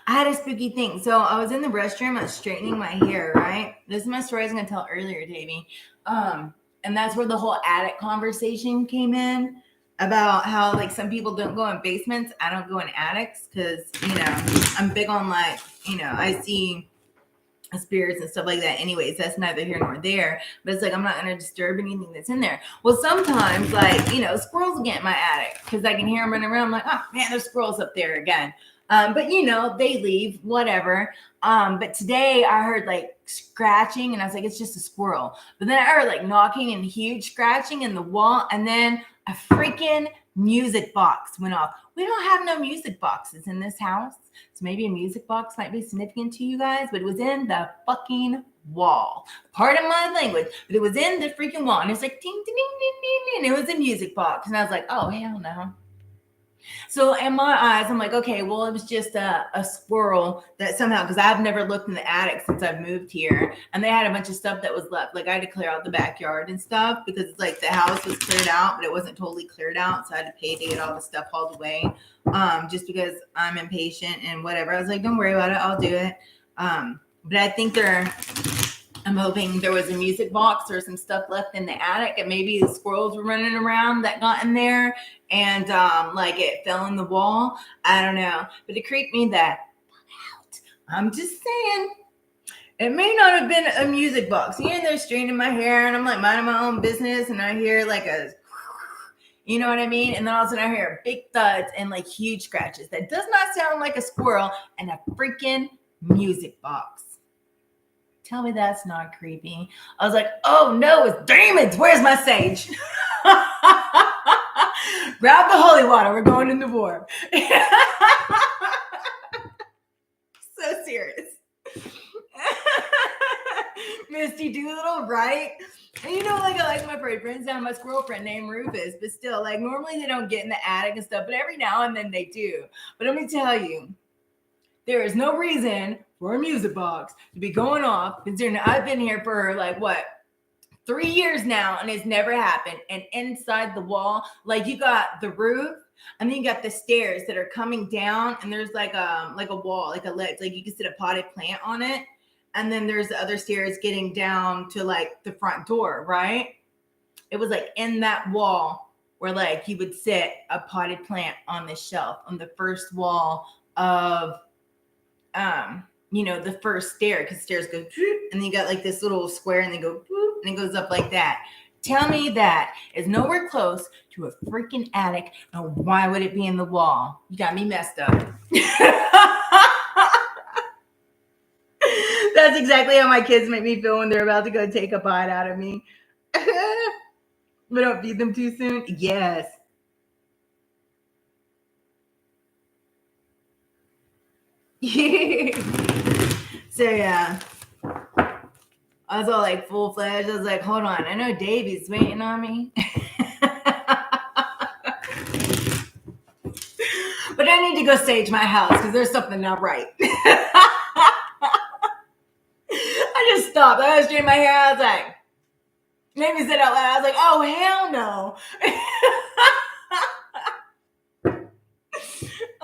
Speaker 1: I had a spooky thing. So I was in the restroom, I was straightening my hair, right? This is my story I was going to tell earlier, Davey. And that's where the whole attic conversation came in about how, like, some people don't go in basements. I don't go in attics because, I'm big on, like, I see spirits and stuff like that. Anyways, that's neither here nor there. But it's like, I'm not going to disturb anything that's in there. Well, sometimes, like, squirrels get in my attic because I can hear them running around. I'm like, oh, man, there's squirrels up there again. But they leave, whatever. But today I heard like scratching and I was like, it's just a squirrel. But then I heard like knocking and huge scratching in the wall. And then a freaking music box went off. We don't have no music boxes in this house. So maybe a music box might be significant to you guys, but it was in the fucking wall. Pardon my language, but it was in the freaking wall. And it's like, ding, ding, ding, ding, ding. And it was a music box. And I was like, oh, hell no. So in my eyes, I'm like, okay, well, it was just a squirrel that somehow, because I've never looked in the attic since I've moved here. And they had a bunch of stuff that was left. Like I had to clear out the backyard and stuff because it's like the house was cleared out, but it wasn't totally cleared out. So I had to pay to get all the stuff hauled away just because I'm impatient and whatever. I was like, don't worry about it. I'll do it. But I think I'm hoping there was a music box or some stuff left in the attic and maybe the squirrels were running around that got in there and like it fell in the wall. I don't know, but it creeped me that out. I'm just saying it may not have been a music box. Here and there straightening my hair and I'm like minding my own business and I hear like a, you know what I mean? And then all of a sudden I hear big thuds and like huge scratches. That does not sound like a squirrel and a freaking music box. Tell me that's not creepy. I was like, oh no, it's demons. Where's my sage? Grab the holy water. We're going into war. So serious. Misty Doolittle, right? And like I like my furry friends down, my squirrel friend named Rufus, but still, like normally they don't get in the attic and stuff, but every now and then they do. But let me tell you, there is no reason for a music box to be going off considering I've been here for 3 years now and it's never happened. And inside the wall, like you got the roof and then you got the stairs that are coming down and there's like a wall, like a ledge, like you can sit a potted plant on it. And then there's the other stairs getting down to like the front door, right? It was like in that wall where like you would sit a potted plant on the shelf on the first wall of the first stair, because stairs go and then you got like this little square and they go and it goes up like that. Tell me that is nowhere close to a freaking attic. And why would it be in the wall? You got me messed up. That's exactly how my kids make me feel when they're about to go take a bite out of me. We don't feed them too soon. Yes. So yeah, I was all like full fledged. I was like, hold on, I know Davey's waiting on me. I need to go sage my house because there's something not right. I just stopped. I was doing my hair. I was like, made me sit out loud. I was like, oh, hell no.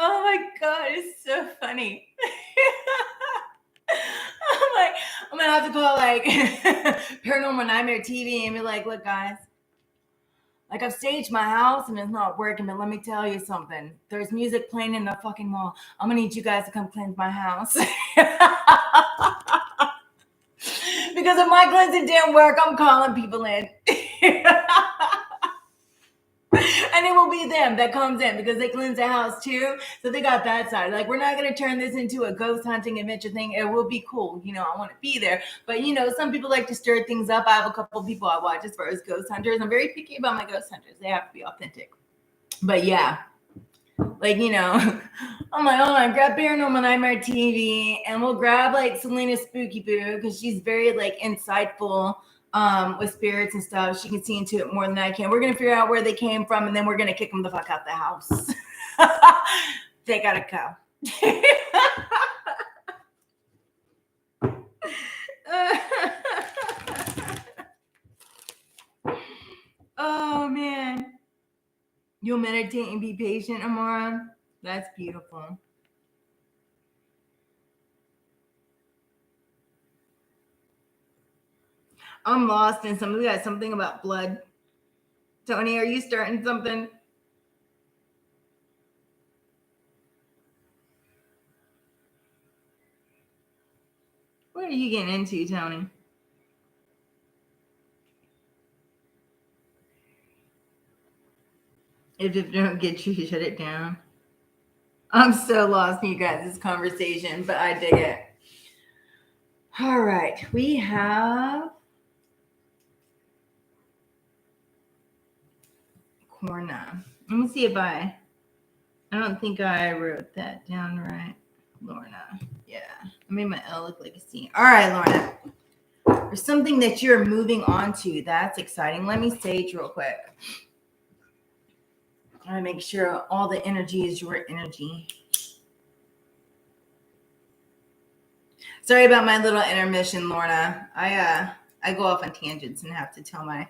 Speaker 1: Oh my God, it's so funny. I'm gonna have to call like Paranormal Nightmare TV and be like, look, guys, like I've staged my house and it's not working, but let me tell you something. There's music playing in the fucking wall. I'm gonna need you guys to come cleanse my house. Because if my cleansing didn't work, I'm calling people in. And it will be them that comes in because they cleanse the house too. So they got that side. Like, we're not going to turn this into a ghost hunting adventure thing. It will be cool. You know, I want to be there. But, you know, some people like to stir things up. I have a couple people I watch as far as ghost hunters. I'm very picky about my ghost hunters. They have to be authentic. But yeah, like, you know, I'm like, oh, I grab Paranormal Nightmare TV and we'll grab like Selena Spooky Boo because she's very like insightful with spirits and stuff. She can see into it more than I can. We're going to figure out where they came from and then we're going to kick them the fuck out the house. They got to go. Oh, man. You'll meditate and be patient, Amara. That's beautiful. I'm lost in something. We got something about blood. Tony, are you starting something? What are you getting into, Tony? If it don't get you, shut it down. I'm so lost in you guys' this conversation, but I dig it. All right, we have Corna. Let me see if I don't think I wrote that down right. Lorna. Yeah, I made my L look like a C. All right, Lorna. There's something that you're moving on to. That's exciting. Let me sage real quick. I want to make sure all the energy is your energy. Sorry about my little intermission, Lorna. I go off on tangents and have to tell my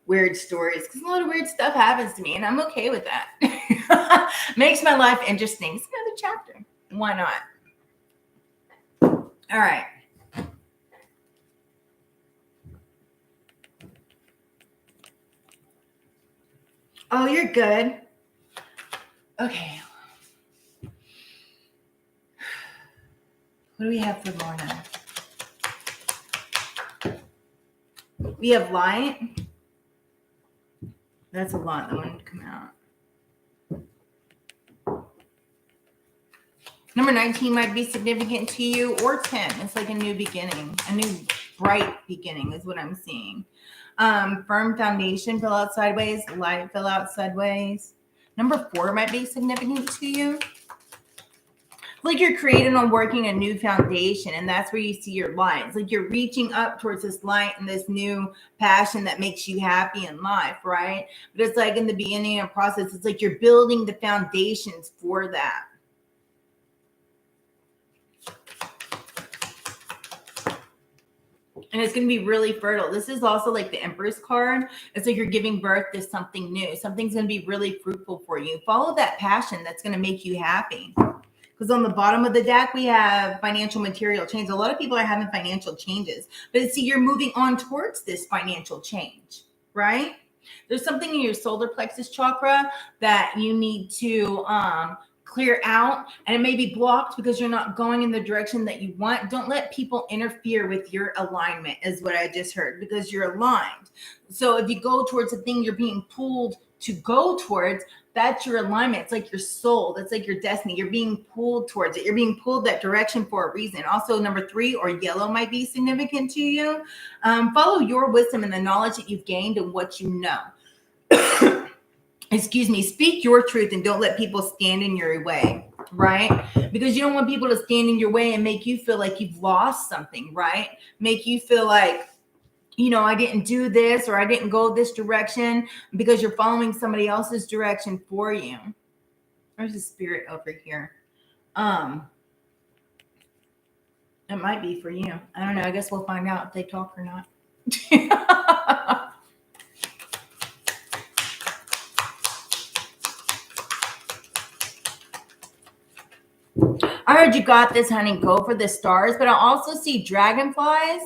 Speaker 1: weird stories because a lot of weird stuff happens to me, and I'm okay with that. Makes my life interesting. It's another chapter. Why not? All right. Oh, you're good. Okay. What do we have for Lorna? We have light. That's a lot that wanted to come out. Number 19 might be significant to you, or 10. It's like a new beginning, a new bright beginning is what I'm seeing. Firm foundation, fill out sideways. Light, fill out sideways. Number 4 might be significant to you. Like you're creating on working a new foundation, and that's where you see your light. It's like you're reaching up towards this light and this new passion that makes you happy in life, right? But it's like in the beginning of the process, it's like you're building the foundations for that. And it's going to be really fertile. This is also like the Empress card. It's like you're giving birth to something new. Something's going to be really fruitful for you. Follow that passion that's going to make you happy. Because on the bottom of the deck, we have financial material change. A lot of people are having financial changes. But see, you're moving on towards this financial change, right? There's something in your solar plexus chakra that you need to clear out, and it may be blocked because you're not going in the direction that you want. Don't let people interfere with your alignment is what I just heard, because you're aligned. So if you go towards a thing you're being pulled to go towards, that's your alignment. It's like your soul. That's like your destiny. You're being pulled towards it. You're being pulled that direction for a reason. Also, number 3 or yellow might be significant to you. Follow your wisdom and the knowledge that you've gained and what you know. Excuse me, speak your truth and don't let people stand in your way, right? Because you don't want people to stand in your way and make you feel like you've lost something, right? Make you feel like, you know, I didn't do this or I didn't go this direction, because you're following somebody else's direction for you. There's a spirit over here. It might be for you. I don't know. I guess we'll find out if they talk or not. I heard you got this, honey. Go for the stars. But I also see dragonflies.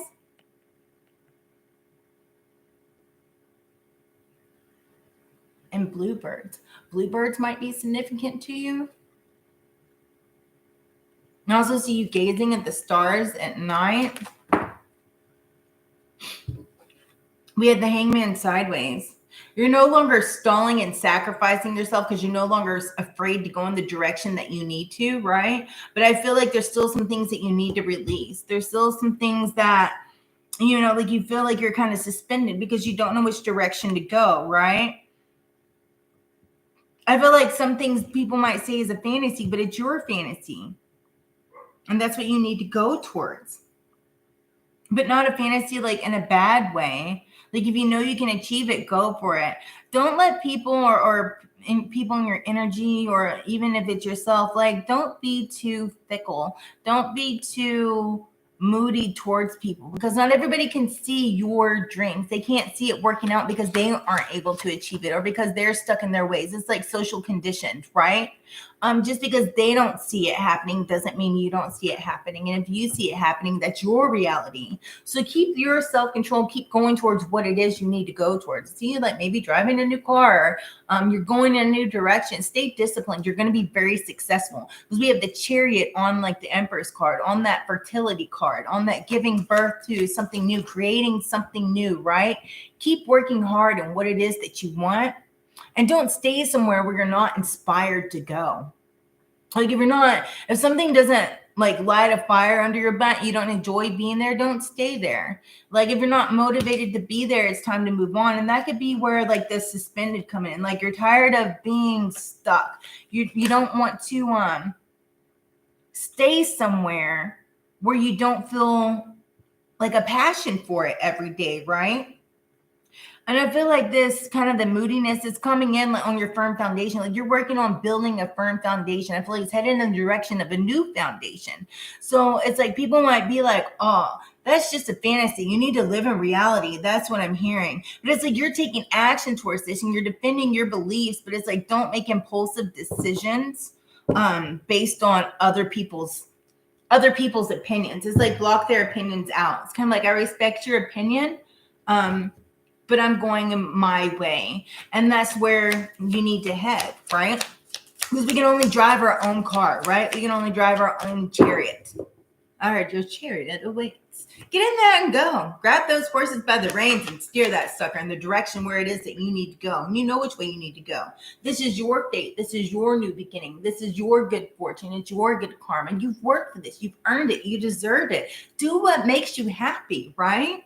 Speaker 1: And bluebirds. Bluebirds might be significant to you. I also see you gazing at the stars at night. We had the hangman sideways. You're no longer stalling and sacrificing yourself because you're no longer afraid to go in the direction that you need to, right? But I feel like there's still some things that you need to release. There's still some things that, you know, like you feel like you're kind of suspended because you don't know which direction to go, right? I feel like some things people might say is a fantasy, but it's your fantasy. And that's what you need to go towards. But not a fantasy like in a bad way. Like if you know you can achieve it, go for it. Don't let people or people in your energy, or even if it's yourself, like don't be too fickle. Don't be too moody towards people, because not everybody can see your dreams. They can't see it working out because they aren't able to achieve it, or because they're stuck in their ways. It's like social conditioned, right? Just because they don't see it happening doesn't mean you don't see it happening. And if you see it happening, that's your reality. So keep your self-control, keep going towards what it is you need to go towards. See, like maybe driving a new car, you're going in a new direction. Stay disciplined. You're going to be very successful, because we have the Chariot on like the Empress card, on that fertility card, on that giving birth to something new, creating something new, right? Keep working hard on what it is that you want. And don't stay somewhere where you're not inspired to go. Like if something doesn't like light a fire under your butt, you don't enjoy being there, don't stay there. Like if you're not motivated to be there, it's time to move on. And that could be where like the suspended come in. Like you're tired of being stuck. You don't want to stay somewhere where you don't feel like a passion for it every day, right? And I feel like this kind of the moodiness is coming in on your firm foundation. Like you're working on building a firm foundation. I feel like it's headed in the direction of a new foundation. So it's like people might be like, oh, that's just a fantasy. You need to live in reality. That's what I'm hearing. But it's like you're taking action towards this and you're defending your beliefs. But it's like, don't make impulsive decisions based on other people's opinions. It's like block their opinions out. It's kind of like, I respect your opinion, but I'm going in my way. And that's where you need to head, right? Because we can only drive our own car, right? We can only drive our own chariot. I heard your chariot awaits. Get in there and go. Grab those horses by the reins and steer that sucker in the direction where it is that you need to go. And you know which way you need to go. This is your fate. This is your new beginning. This is your good fortune. It's your good karma. You've worked for this. You've earned it. You deserve it. Do what makes you happy, right?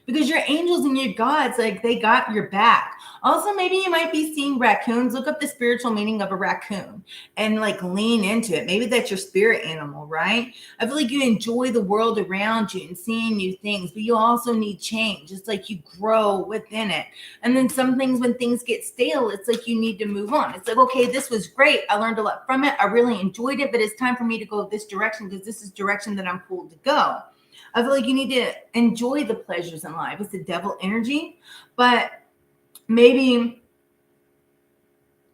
Speaker 1: Because your angels and your gods, like they got your back. Also, maybe you might be seeing raccoons. Look up the spiritual meaning of a raccoon and like lean into it. Maybe that's your spirit animal, right? I feel like you enjoy the world around you and seeing new things, but you also need change. It's like you grow within it. And then some things, when things get stale, it's like you need to move on. It's like, okay, this was great. I learned a lot from it. I really enjoyed it, but it's time for me to go this direction because this is the direction that I'm pulled to go. I feel like you need to enjoy the pleasures in life. It's the devil energy, but maybe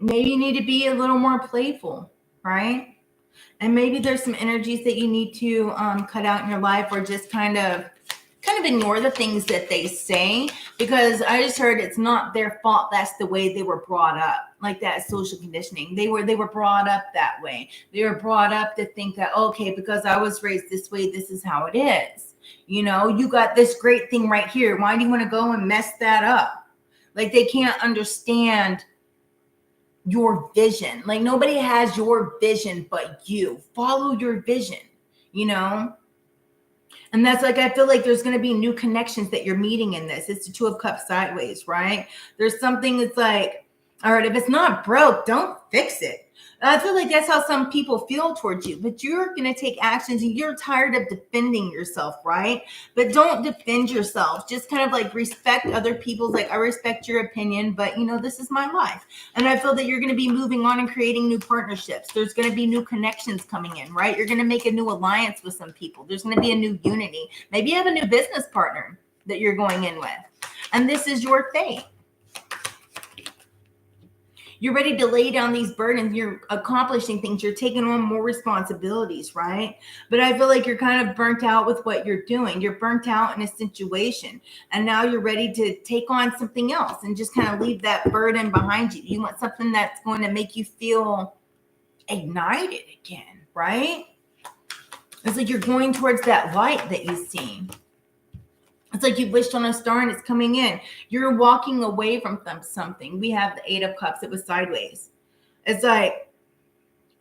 Speaker 1: you need to be a little more playful, right? And maybe there's some energies that you need to cut out in your life, or just kind of ignore the things that they say, because I just heard it's not their fault. That's the way they were brought up, like that social conditioning. They were brought up that way. They were brought up to think that, okay, because I was raised this way, this is how it is. You know, you got this great thing right here. Why do you want to go and mess that up? Like they can't understand your vision. Like nobody has your vision but you. Follow your vision, you know? And that's like, I feel like there's going to be new connections that you're meeting in this. It's the Two of Cups sideways, right? There's something that's like, all right, if it's not broke, don't fix it. I feel like that's how some people feel towards you, but you're going to take actions and you're tired of defending yourself, right? But don't defend yourself. Just kind of like respect other people's, like, I respect your opinion, but you know, this is my life. And I feel that you're going to be moving on and creating new partnerships. There's going to be new connections coming in, right? You're going to make a new alliance with some people. There's going to be a new unity. Maybe you have a new business partner that you're going in with, and this is your fate. You're ready to lay down these burdens. You're accomplishing things. You're taking on more responsibilities, right? But I feel like you're kind of burnt out with what you're doing. You're burnt out in a situation. And now you're ready to take on something else and just kind of leave that burden behind you. You want something that's going to make you feel ignited again, right? It's like you're going towards that light that you see. It's like you wished on a star and it's coming in. You're walking away from something. We have the 8 of Cups. It was sideways. It's like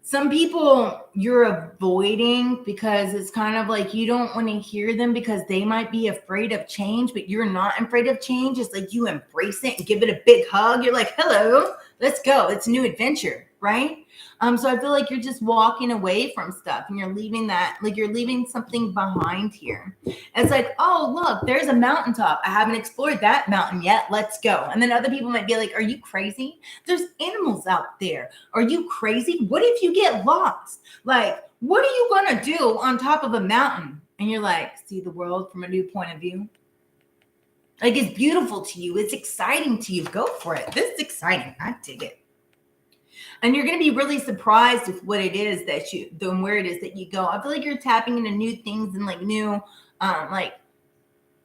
Speaker 1: some people you're avoiding because it's kind of like you don't want to hear them because they might be afraid of change, but you're not afraid of change. It's like you embrace it and give it a big hug. You're like, hello, let's go. It's a new adventure, right? So I feel like you're just walking away from stuff and you're leaving that, like you're leaving something behind here. It's like, oh, look, there's a mountaintop. I haven't explored that mountain yet. Let's go. And then other people might be like, are you crazy? There's animals out there. Are you crazy? What if you get lost? Like, what are you going to do on top of a mountain? And you're like, see the world from a new point of view. Like, it's beautiful to you. It's exciting to you. Go for it. This is exciting. I dig it. And you're going to be really surprised with what it is that you do and where it is that you go. I feel like you're tapping into new things and like new, like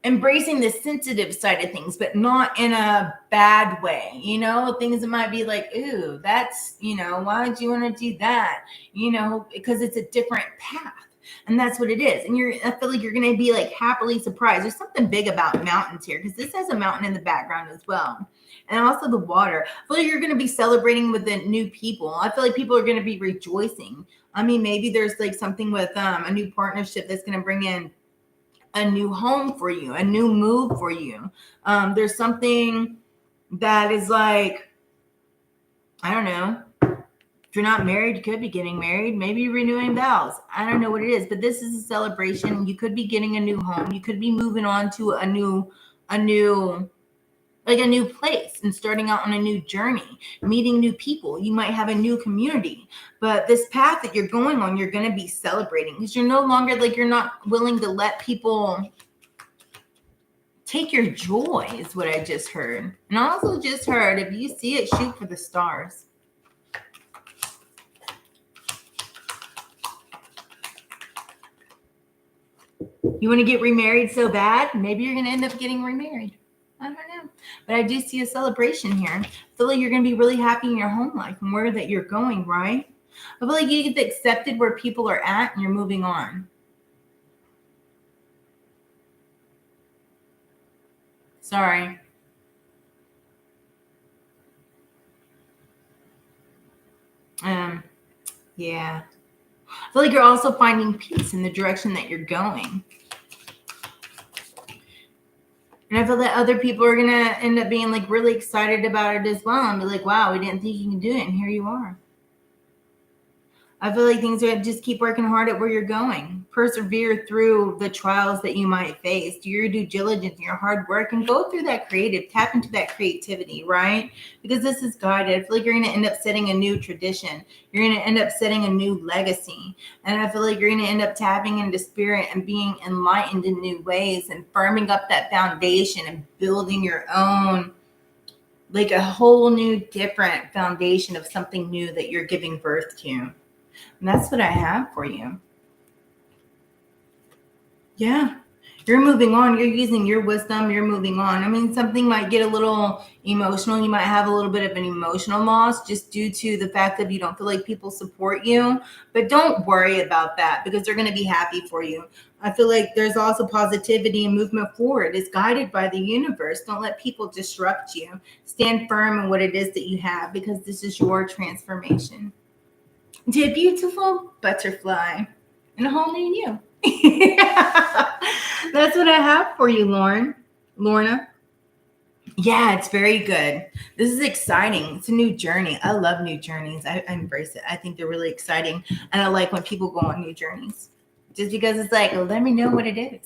Speaker 1: embracing the sensitive side of things, but not in a bad way. You know, things that might be like, ooh, that's, you know, why would you want to do that? You know, because it's a different path. And that's what it is. And I feel like you're going to be like happily surprised. There's something big about mountains here because this has a mountain in the background as well. And also the water. I feel like you're going to be celebrating with the new people. I feel like people are going to be rejoicing. I mean, maybe there's like something with a new partnership that's going to bring in a new home for you, a new move for you. There's something that is like, I don't know. If you're not married, you could be getting married, maybe renewing vows. I don't know what it is, but this is a celebration. You could be getting a new home. You could be moving on to a new place and starting out on a new journey, meeting new people. You might have a new community, but this path that you're going on, you're going to be celebrating because you're no longer like, you're not willing to let people take your joy is what I just heard. And I also just heard, if you see it, shoot for the stars. You want to get remarried so bad? Maybe you're going to end up getting remarried. I don't know. But I do see a celebration here. I feel like you're going to be really happy in your home life and where that you're going, right? I feel like you get accepted where people are at and you're moving on. Sorry. Yeah. I feel like you're also finding peace in the direction that you're going. And I feel that other people are going to end up being like really excited about it as well and be like, wow, we didn't think you can do it. And here you are. I feel like things are just keep working hard at where you're going. Persevere through the trials that you might face. Do your due diligence, your hard work, and go through that tap into that creativity, right? Because this is guided. I feel like you're going to end up setting a new tradition. You're going to end up setting a new legacy. And I feel like you're going to end up tapping into spirit and being enlightened in new ways and firming up that foundation and building your own, like a whole new different foundation of something new that you're giving birth to. And that's what I have for you. Yeah. You're moving on. You're using your wisdom. You're moving on. I mean, something might get a little emotional. You might have a little bit of an emotional loss just due to the fact that you don't feel like people support you. But don't worry about that because they're going to be happy for you. I feel like there's also positivity and movement forward. It's guided by the universe. Don't let people disrupt you. Stand firm in what it is that you have because this is your transformation. To a beautiful butterfly and a whole new you. That's what I have for you, Lorna. Yeah, it's very good. This is exciting. It's a new journey. I love new journeys. I embrace it. I think they're really exciting. And I like when people go on new journeys. Just because it's like, let me know what it is.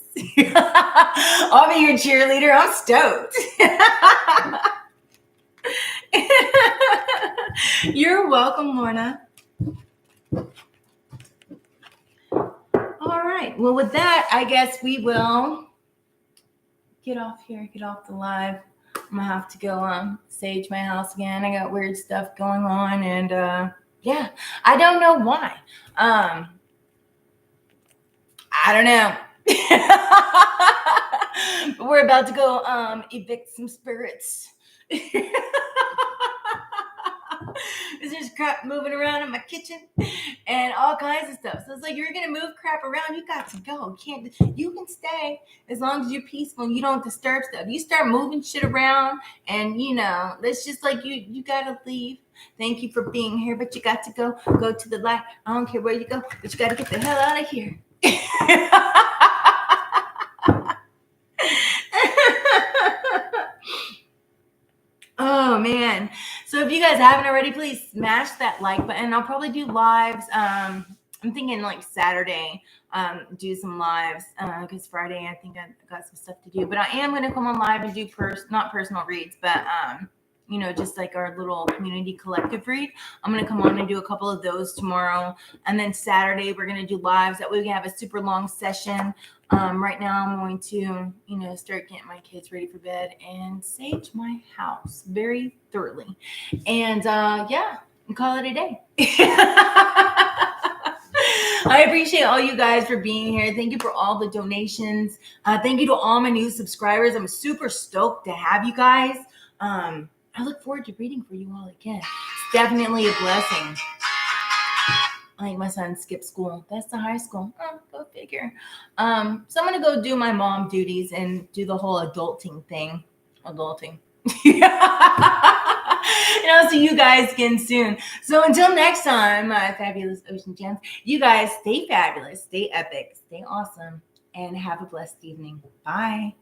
Speaker 1: I'll be your cheerleader. I'm stoked. You're welcome, Lorna. All right. Well, with that, I guess we will get off here, get off the live. I'm gonna have to go sage my house again. I got weird stuff going on, and yeah, I don't know why. I don't know. But we're about to go evict some spirits. There's crap moving around in my kitchen and all kinds of stuff. So it's like, you're gonna move crap around, you got to go. You can stay as long as you're peaceful and you don't disturb stuff. You start moving shit around, and it's just like you gotta leave. Thank you for being here, but you got to go to the light. I don't care where you go, but you got to get the hell out of here. Oh man. So if you guys haven't already, please smash that like button. I'll probably do lives. I'm thinking like Saturday, do some lives, because Friday I think I got some stuff to do. But I am gonna come on live and do not personal reads, but just like our little community collective read. I'm gonna come on and do a couple of those tomorrow, and then Saturday we're gonna do lives. That way we can have a super long session. Right now I'm going to, start getting my kids ready for bed and sage my house very thoroughly. And yeah, and call it a day. I appreciate all you guys for being here. Thank you for all the donations. Thank you to all my new subscribers. I'm super stoked to have you guys. I look forward to reading for you all again. It's definitely a blessing. Like my son skipped school. That's the high school. Oh, go figure. So I'm gonna go do my mom duties and do the whole adulting thing. Adulting. And I'll see you guys again soon. So until next time, my fabulous Ocean Gems, you guys stay fabulous, stay epic, stay awesome, and have a blessed evening. Bye.